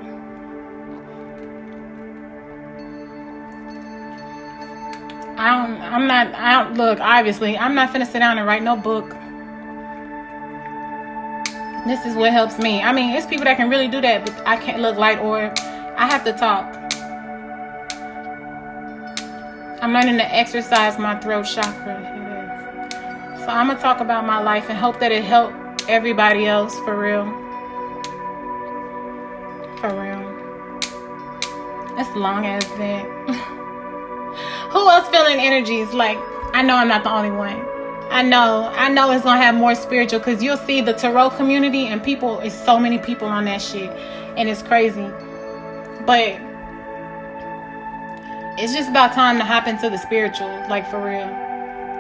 Look, obviously, I'm not finna sit down and write no book. This is what helps me. I mean, it's people that can really do that, but I can't look light orb. I have to talk. I'm learning to exercise my throat chakra. So I'm going to talk about my life and hope that it helped everybody else for real. For real. That's a long ass vent. Who else feeling energies? Like, I know I'm not the only one. I know it's gonna have more spiritual, because you'll see the tarot community and people, it's so many people on that shit, and it's crazy. But it's just about time to hop into the spiritual, like, for real.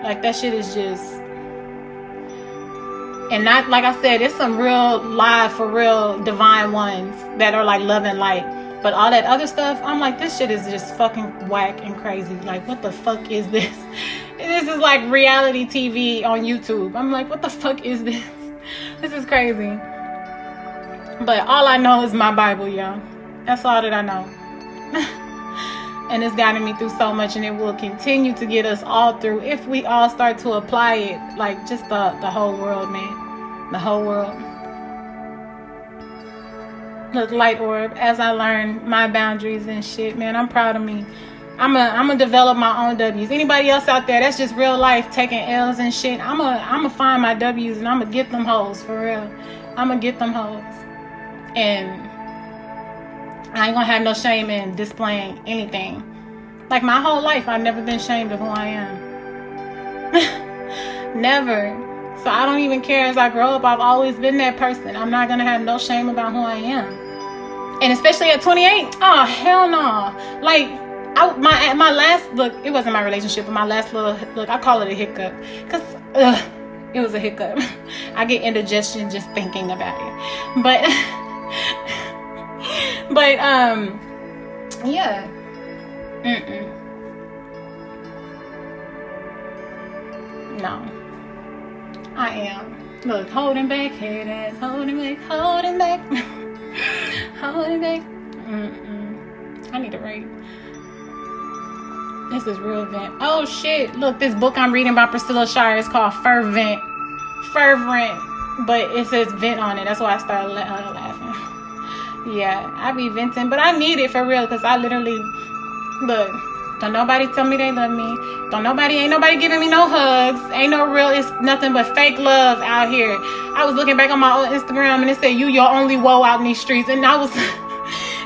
Like, that shit is just, and not, like I said, it's some real live, for real, divine ones that are like love and light. But all that other stuff, I'm like, this shit is just fucking whack and crazy. Like, what the fuck is this? This is like reality TV on YouTube. I'm like, what the fuck is this? This is crazy. But all I know is my Bible, y'all. That's all that I know. And it's gotten me through so much, and it will continue to get us all through if we all start to apply it. Like, just the whole world, man. The whole world. Look, light orb, as I learn my boundaries and shit, man, I'm proud of me. I'm gonna develop my own W's. Anybody else out there, that's just real life, taking L's and shit. I'm gonna find my W's, and I'm gonna get them hoes, for real. I'm gonna get them hoes. And I ain't gonna have no shame in displaying anything. Like, my whole life, I've never been ashamed of who I am. Never. So I don't even care as I grow up. I've always been that person. I'm not gonna have no shame about who I am. And especially at 28, oh hell no. Like, my last look, it wasn't my relationship, but my last little look, I call it a hiccup, because it was a hiccup. I get indigestion just thinking about it. But yeah. No, I am. Look, holding back, head ass, holding back, holding back, holding back. I need a break. This is real vent. Oh shit! Look, this book I'm reading by Priscilla Shire is called Fervent, but it says vent on it. That's why I started laughing. Yeah, I be venting, but I need it for real, because I literally, look, don't nobody tell me they love me. Ain't nobody giving me no hugs. Ain't no real, it's nothing but fake love out here. I was looking back on my old Instagram, and it said, you your only woe out in these streets. And I was,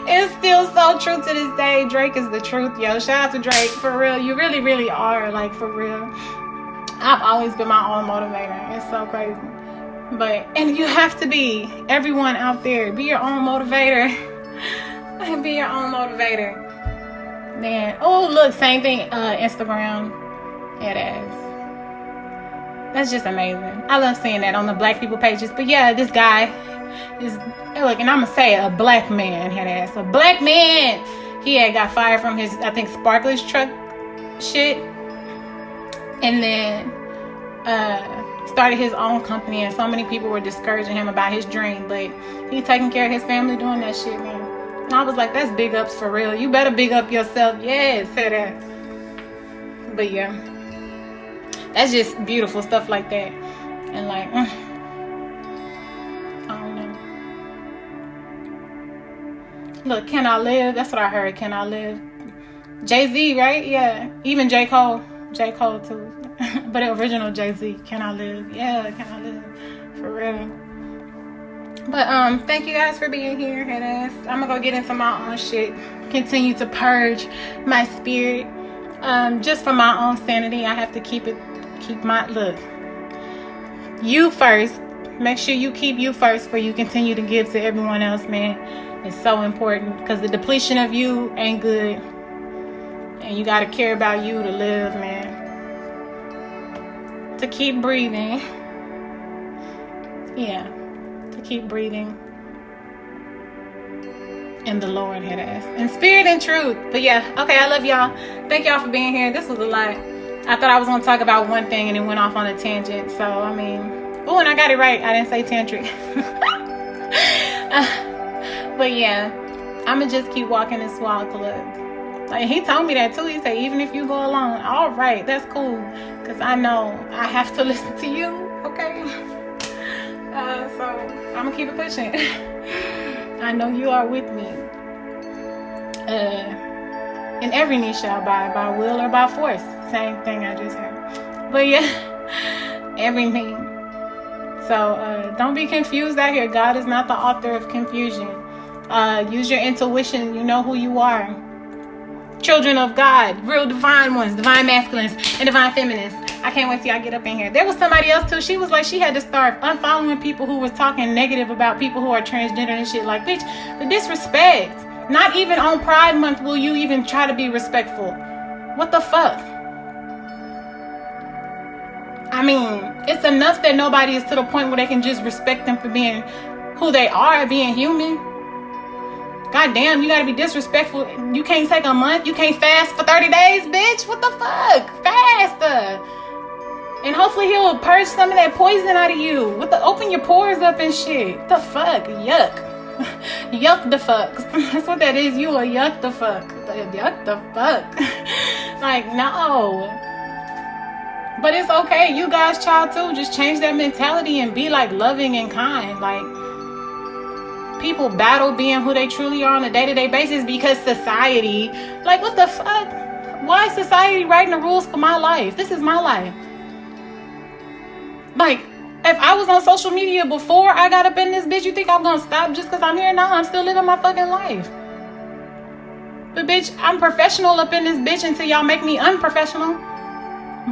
it's still so true to this day. Drake is the truth, yo. Shout out to Drake, for real. You really, really are, like, for real. I've always been my own motivator. It's so crazy. But, and you have to be, everyone out there, be your own motivator. Be your own motivator. Man, oh look, same thing, Instagram, it is. That's just amazing. I love seeing that on the black people pages. But yeah, this guy is, look, and I'm gonna say a black man, a black man. He had got fired from his, I think, sparklers truck shit, and then started his own company, and so many people were discouraging him about his dream, but he's taking care of his family doing that shit, man. And I was like, that's big ups for real. You better big up yourself. Yes, say that. But yeah, that's just beautiful stuff like that. And like, I don't know. Look, can I live? That's what I heard. Can I live? Jay-Z, right? Yeah. Even J. Cole too. But the original Jay-Z, can I live? Yeah, can I live? For real. But thank you guys for being here, head ass. I'm gonna go get into my own shit, continue to purge my spirit, just for my own sanity. I have to keep my, look, you first. Make sure you keep you first before you continue to give to everyone else, man. It's so important, because the depletion of you ain't good, and you got to care about you to live, man, to keep breathing. Yeah, to keep breathing in the Lord, head ass, in spirit and truth. But yeah, okay, I love y'all. Thank y'all for being here. This was a lot. I thought I was gonna talk about one thing and it went off on a tangent. So I mean, oh, and I got it right. I didn't say tantric. But yeah, I'ma just keep walking this walk. Look, like, he told me that too. He said, even if you go alone, all right, that's cool, because I know I have to listen to you. Okay. So I'm gonna keep it pushing. I know you are with me. And every knee shall bow, by will or by force. Same thing I just heard. But yeah, every knee. So don't be confused out here. God is not the author of confusion. Use your intuition. You know who you are. children of God, real divine ones, divine masculines and divine feminines. I can't wait till y'all get up in here. There was somebody else too. She was like, she had to start unfollowing people who was talking negative about people who are transgender and shit. Like, bitch, the disrespect. Not even on Pride Month will you even try to be respectful. What the fuck? I mean, it's enough that nobody is to the point where they can just respect them for being who they are, being human. God damn, you gotta be disrespectful. You can't take a month. You can't fast for 30 days, bitch. What the fuck? Fast. And hopefully he'll purge some of that poison out of you. Open your pores up and shit. What the fuck? Yuck. Yuck the fuck. That's what that is. You a yuck the fuck. Yuck the fuck. Like, no. But it's okay. You guys child too. Just change that mentality and be like loving and kind. Like, people battle being who they truly are on a day-to-day basis because society, like, what the fuck? Why is society writing the rules for my life? This is my life. Like, if I was on social media before I got up in this bitch, you think I'm gonna stop just because I'm here? No, I'm still living my fucking life. But bitch, I'm professional up in this bitch until y'all make me unprofessional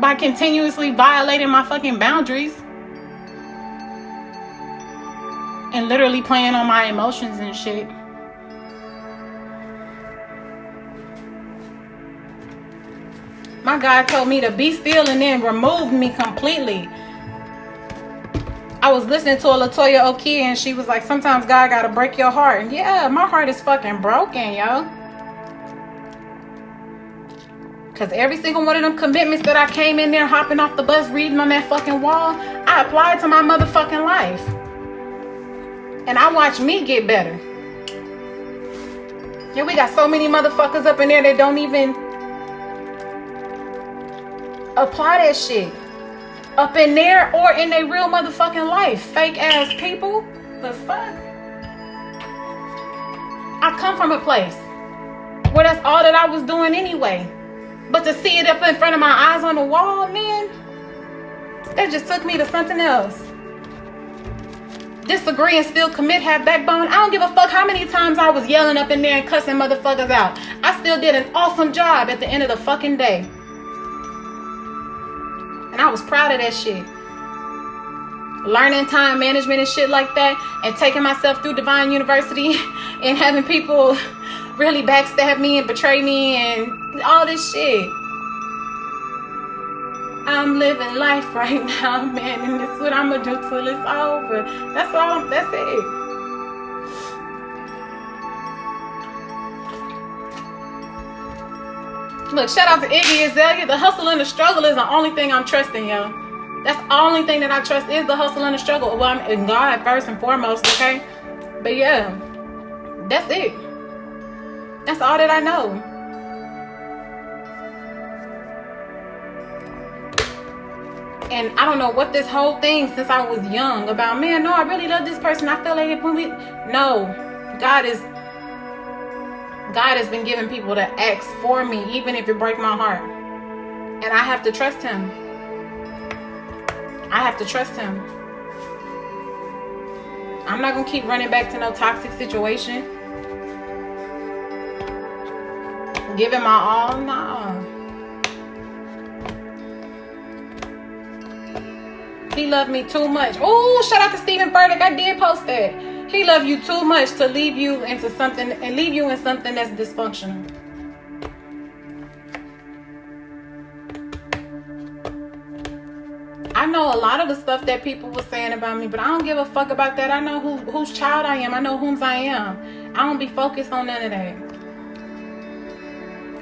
by continuously violating my fucking boundaries and literally playing on my emotions and shit. My God told me to be still and then removed me completely. I was listening to a Latoya Oki and she was like, sometimes God gotta break your heart. And yeah, my heart is fucking broken, yo. Because every single one of them commitments that I came in there hopping off the bus reading on that fucking wall, I applied to my motherfucking life. And I watched me get better. Yeah, we got so many motherfuckers up in there that don't even apply that shit. Up in there or in their real motherfucking life. Fake ass people. The fuck? I come from a place where that's all that I was doing anyway. But to see it up in front of my eyes on the wall, man, that just took me to something else. Disagree and still commit, have backbone. I don't give a fuck how many times I was yelling up in there and cussing motherfuckers out. I still did an awesome job at the end of the fucking day. And I was proud of that shit. Learning time management and shit like that. And taking myself through Devine University. And having people really backstab me and betray me and all this shit. I'm living life right now, man. And this is what I'm going to do till it's over. That's all. That's it. Look, shout out to Iggy Azalea. The hustle and the struggle is the only thing I'm trusting, yo. That's the only thing that I trust is the hustle and the struggle. Well, I'm in God first and foremost, okay? But yeah, that's it. That's all that I know. And I don't know what this whole thing since I was young about, man, no, I really love this person. I feel like if when we, no, God has been giving people to ask for me, even if it breaks my heart. And I have to trust him. I have to trust him. I'm not going to keep running back to no toxic situation. Giving my all? No. He loved me too much. Oh, shout out to Stephen Furtick. I did post that. He loved you too much to leave you into something and leave you in something that's dysfunctional. I know a lot of the stuff that people were saying about me, but I don't give a fuck about that. I know whose child I am. I know whom's I am. I don't be focused on none of that.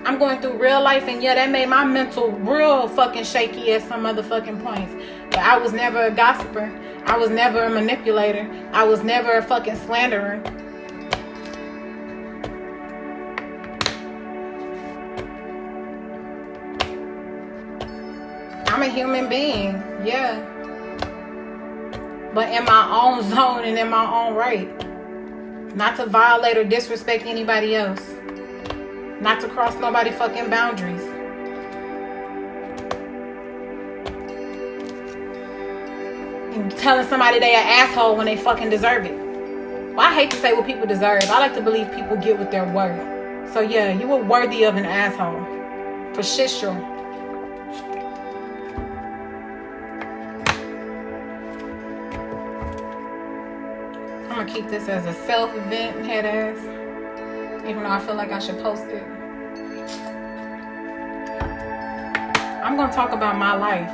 I'm going through real life, and yeah, that made my mental real fucking shaky at some motherfucking points. But I was never a gossiper. I was never a manipulator. I was never a fucking slanderer. I'm a human being, yeah. But in my own zone and in my own right. Not to violate or disrespect anybody else. Not to cross nobody's fucking boundaries. And telling somebody they an asshole when they fucking deserve it. Well, I hate to say what people deserve. I like to believe people get what they're worth. So yeah, you were worthy of an asshole. For shit sure. I'm gonna keep this as a self-event, head ass. Even though I feel like I should post it. I'm gonna talk about my life.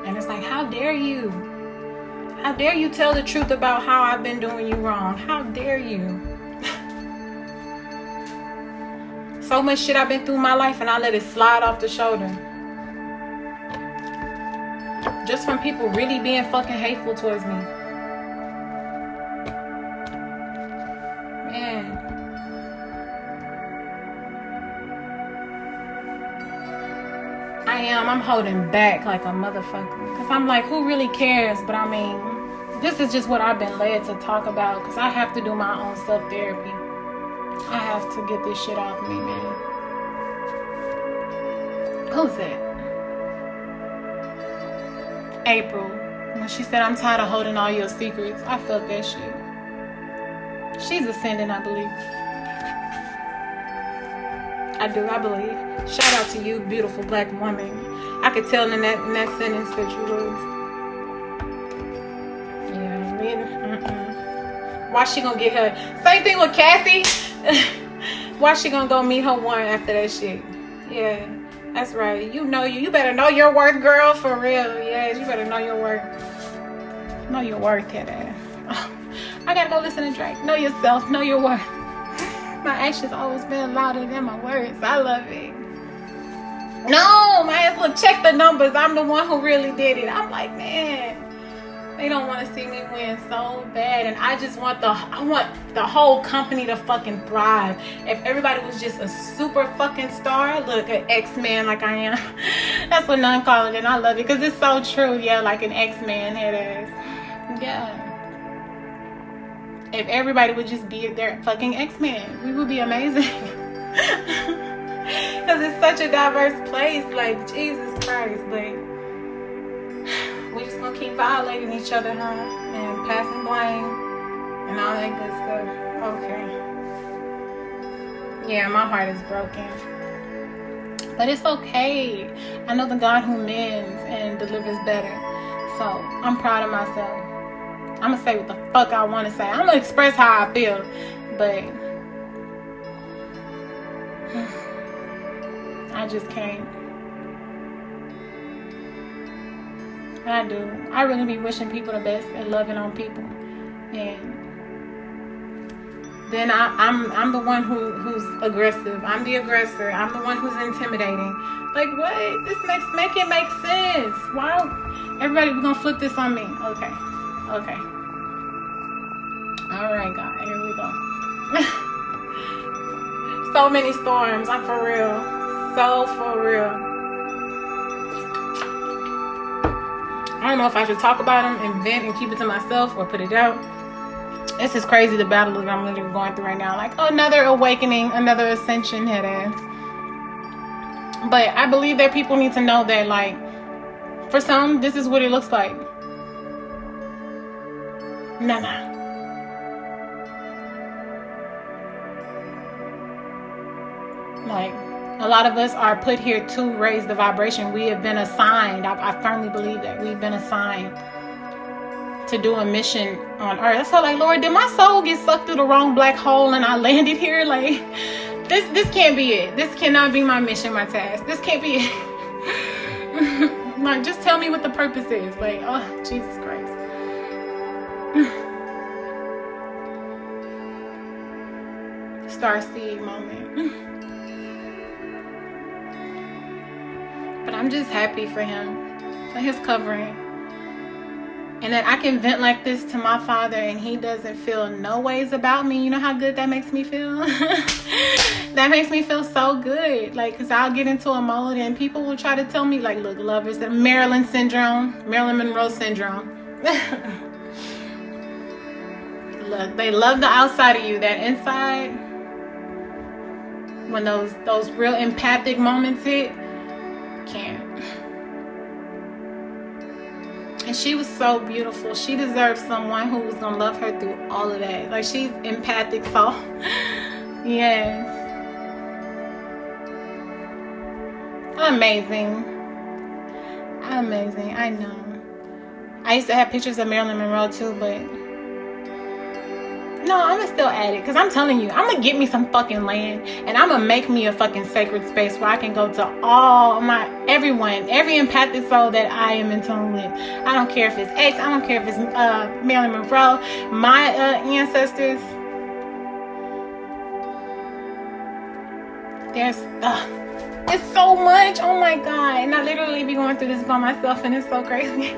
And it's like, how dare you? How dare you tell the truth about how I've been doing you wrong? How dare you? So much shit I've been through in my life and I let it slide off the shoulder. Just from people really being fucking hateful towards me. Man. I'm holding back like a motherfucker. Because I'm like, who really cares? But I mean, this is just what I've been led to talk about. Because I have to do my own self-therapy. I have to get this shit off me, man. Who's that? April. When she said, I'm tired of holding all your secrets. I felt that shit. She's ascending, I believe. I believe. Shout out to you, beautiful black woman. I could tell in that sentence that you was. Yeah, why she gonna get her? Same thing with Cassie. Why she gonna go meet her one after that shit? Yeah, that's right. You know you better know your worth, girl, for real. Yes, you better know your worth. Know your worth, cat ass. Oh, I gotta go listen to Drake. Know yourself, know your worth. My actions always been louder than my words. I love it. No, my ass, look, check the numbers. I'm the one who really did it. I'm like, man, they don't want to see me win so bad. And I just want I want the whole company to fucking thrive. If everybody was just a super fucking star, look, an X-Man like I am. That's what none call it, and I love it because it's so true. Yeah, like an X-Man head ass. Yeah. If everybody would just be their fucking X-Men, we would be amazing. Because it's such a diverse place, like, Jesus Christ, but we just gonna keep violating each other, huh? And passing blame and all that good stuff. Okay. Yeah, my heart is broken. But it's okay. I know the God who mends and delivers better. So, I'm proud of myself. I'm gonna say what the fuck I want to say. I'm gonna express how I feel, but I just can't. I do. I really be wishing people the best and loving on people, and then I'm the one who's aggressive. I'm the aggressor. I'm the one who's intimidating. Like, what? This make it make sense. Why? Everybody, we're gonna flip this on me. Okay. Okay. All right, God. Here we go. So many storms. I'm for real. So for real. I don't know if I should talk about them and vent and keep it to myself or put it out. This is crazy, the battle that I'm literally going through right now. Like, oh, another awakening, another ascension, head ass. But I believe that people need to know that, like, for some, this is what it looks like. Nah. Like, a lot of us are put here to raise the vibration. We have been assigned. I firmly believe that we've been assigned to do a mission on earth. So, like, Lord, did my soul get sucked through the wrong black hole and I landed here? Like, this can't be it. This cannot be my mission, my task. This can't be it. Like, just tell me what the purpose is. Like, oh, Jesus Christ. Starseed moment. But I'm just happy for him, for his covering. And that I can vent like this to my father and he doesn't feel no ways about me. You know how good that makes me feel? That makes me feel so good. Like, because I'll get into a mode and people will try to tell me, like, look, lovers, the Marilyn Monroe syndrome. Look, they love the outside of you. That inside, when those real empathic moments hit, can't. And she was so beautiful. She deserves someone who was gonna love her through all of that. Like, she's empathic, so yes. Amazing. Amazing. I know. I used to have pictures of Marilyn Monroe too, but no, I'm gonna still add it, because I'm telling you, I'm gonna get me some fucking land, and I'm gonna make me a fucking sacred space where I can go to all everyone, every empathic soul that I am in tune with. I don't care if it's X, I don't care if it's Marilyn Monroe, my ancestors. There's it's so much. Oh my god. And I literally be going through this by myself, and it's so crazy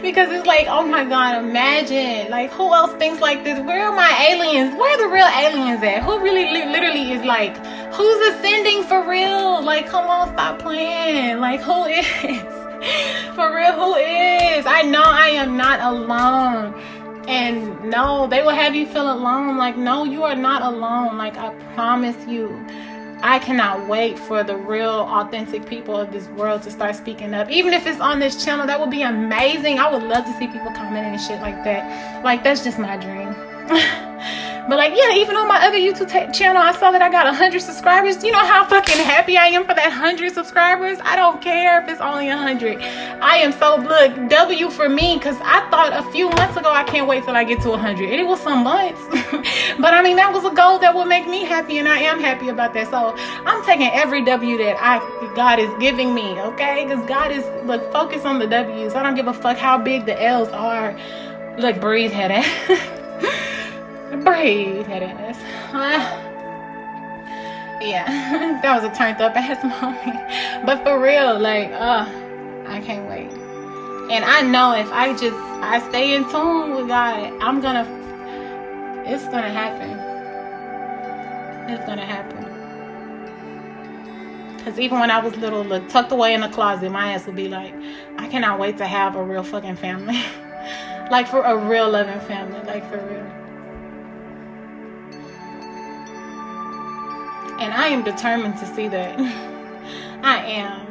because it's like, oh my god, imagine, like, who else thinks like this? Where are my aliens? Where are the real aliens at? Who really literally is like, who's ascending for real? Like, come on, stop playing. Like, who is for real? Who is? I know I am not alone. And no, they will have you feel alone. Like, no, you are not alone. Like, I promise you. I cannot wait for the real, authentic people of this world to start speaking up. Even if it's on this channel, that would be amazing. I would love to see people commenting and shit like that. Like, that's just my dream. But like, yeah, even on my other YouTube channel, I saw that I got 100 subscribers. You know how fucking happy I am for that 100 subscribers? I don't care if it's only 100. I am so, look, W for me, because I thought a few months ago, I can't wait till I get to 100. And it was some months. But I mean, that was a goal that would make me happy, and I am happy about that. So I'm taking every W that God is giving me, okay? Because God is, look, focus on the W's. I don't give a fuck how big the L's are. Look, breathe, head ass. Breathe, head ass. Yeah, that was a turned up ass moment. But for real, like, I can't wait. And I know if I stay in tune with God, it's gonna happen. It's gonna happen. Because even when I was little, look, tucked away in the closet, my ass would be like, I cannot wait to have a real fucking family. Like, for a real loving family, like, for real. And I am determined to see that. I am.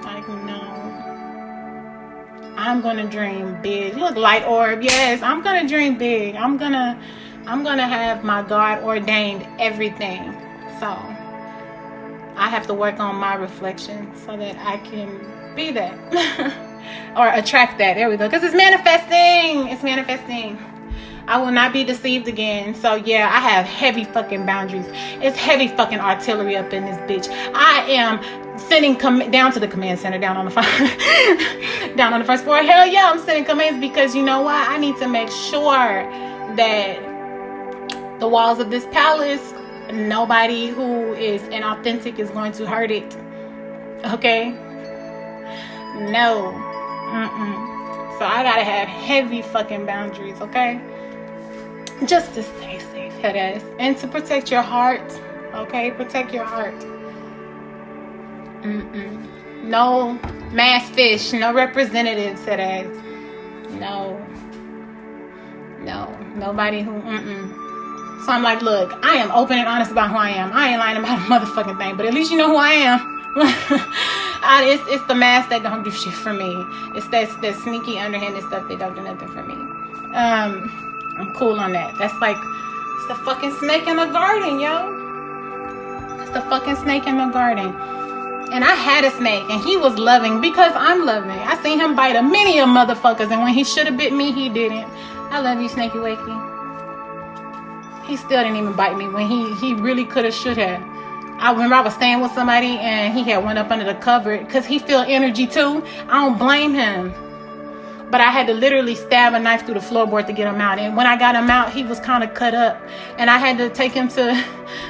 Like, no. I'm gonna dream big. Look, light orb. Yes, I'm gonna dream big. I'm gonna have my God ordained everything. So I have to work on my reflection so that I can be that. Or attract that. There we go. Because it's manifesting. It's manifesting. I will not be deceived again. So yeah, I have heavy fucking boundaries. It's heavy fucking artillery up in this bitch. I am sending down to the command center, down on the down on the first floor. Hell yeah, I'm sending commands, because you know what? I need to make sure that the walls of this palace, nobody who is inauthentic is going to hurt it. Okay? No. So I gotta have heavy fucking boundaries, okay? Just to stay safe, head ass. And to protect your heart, okay? Protect your heart. No mass fish, no representatives, head ass. No, nobody who, So I'm like, look, I am open and honest about who I am. I ain't lying about a motherfucking thing, but at least you know who I am. It's the mask that don't do shit for me. It's that sneaky, underhanded stuff that don't do nothing for me. I'm cool on that. That's like, it's the fucking snake in the garden, yo. It's the fucking snake in the garden. And I had a snake, and he was loving because I'm loving. I seen him bite a many of motherfuckers, and when he should have bit me, he didn't. I love you, Snakey Wakey. He still didn't even bite me when he really could have, should have. I remember I was staying with somebody, and he had went up under the cupboard because he feel energy too. I don't blame him. But I had to literally stab a knife through the floorboard to get him out. And when I got him out, he was kind of cut up. And I had to take him to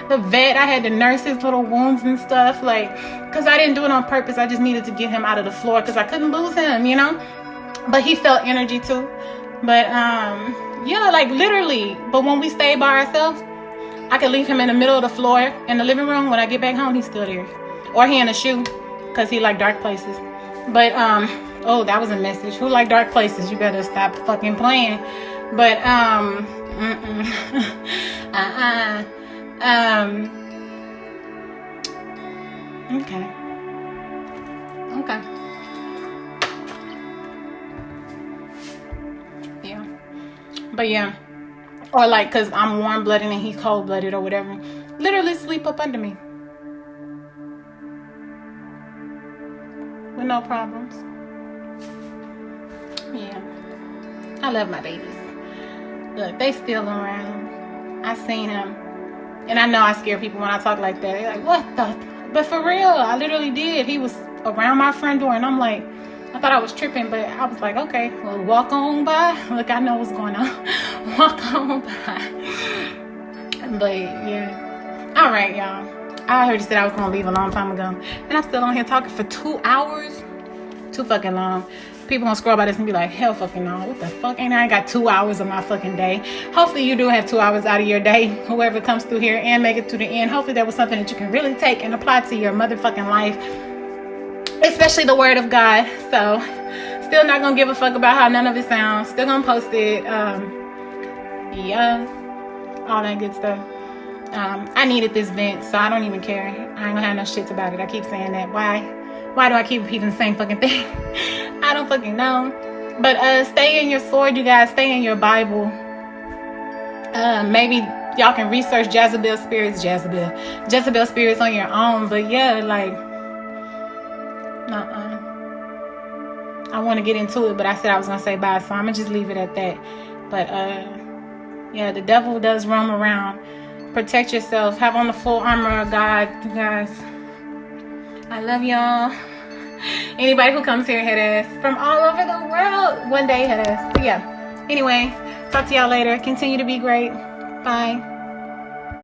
the vet. I had to nurse his little wounds and stuff. Like, because I didn't do it on purpose. I just needed to get him out of the floor because I couldn't lose him, you know. But he felt energy too. But, yeah, like literally. But when we stayed by ourselves, I could leave him in the middle of the floor in the living room. When I get back home, he's still there. Or he in a shoe because he like dark places. But, oh, that was a message. Who like dark places? You better stop fucking playing. But, okay. Okay. Yeah. But yeah. Or like, because I'm warm-blooded and he's cold-blooded or whatever. Literally sleep up under me. With no problems. Yeah. I love my babies. Look, they still around. I seen him. And I know I scare people when I talk like that. They're like, what the? But for real, I literally did. He was around my front door and I'm like, I thought I was tripping, but I was like, okay, well, walk on by. Look, I know what's going on. Walk on by. But yeah. All right, y'all. I heard you said I was going to leave a long time ago. And I'm still on here talking for 2 hours. Too fucking long. People gonna scroll by this and be like, hell fucking no. What the fuck? Ain't I got 2 hours of my fucking day? Hopefully you do have 2 hours out of your day. Whoever comes through here and make it to the end. Hopefully that was something that you can really take and apply to your motherfucking life. Especially the word of God. So, still not gonna give a fuck about how none of it sounds. Still gonna post it. Yeah. All that good stuff. I needed this vent, so I don't even care. I ain't gonna have no shits about it. I keep saying that. Why do I keep repeating the same fucking thing? I don't fucking know. But stay in your sword, you guys. Stay in your Bible. Maybe y'all can research Jezebel spirits on your own. But yeah, like, I want to get into it, but I said I was gonna say bye, so I'm gonna just leave it at that. But yeah, the devil does roam around. Protect yourself. Have on the full armor of God, you guys. I love y'all. Anybody who comes here, head ass from all over the world, one day head ass. So yeah. Anyway, talk to y'all later. Continue to be great. Bye.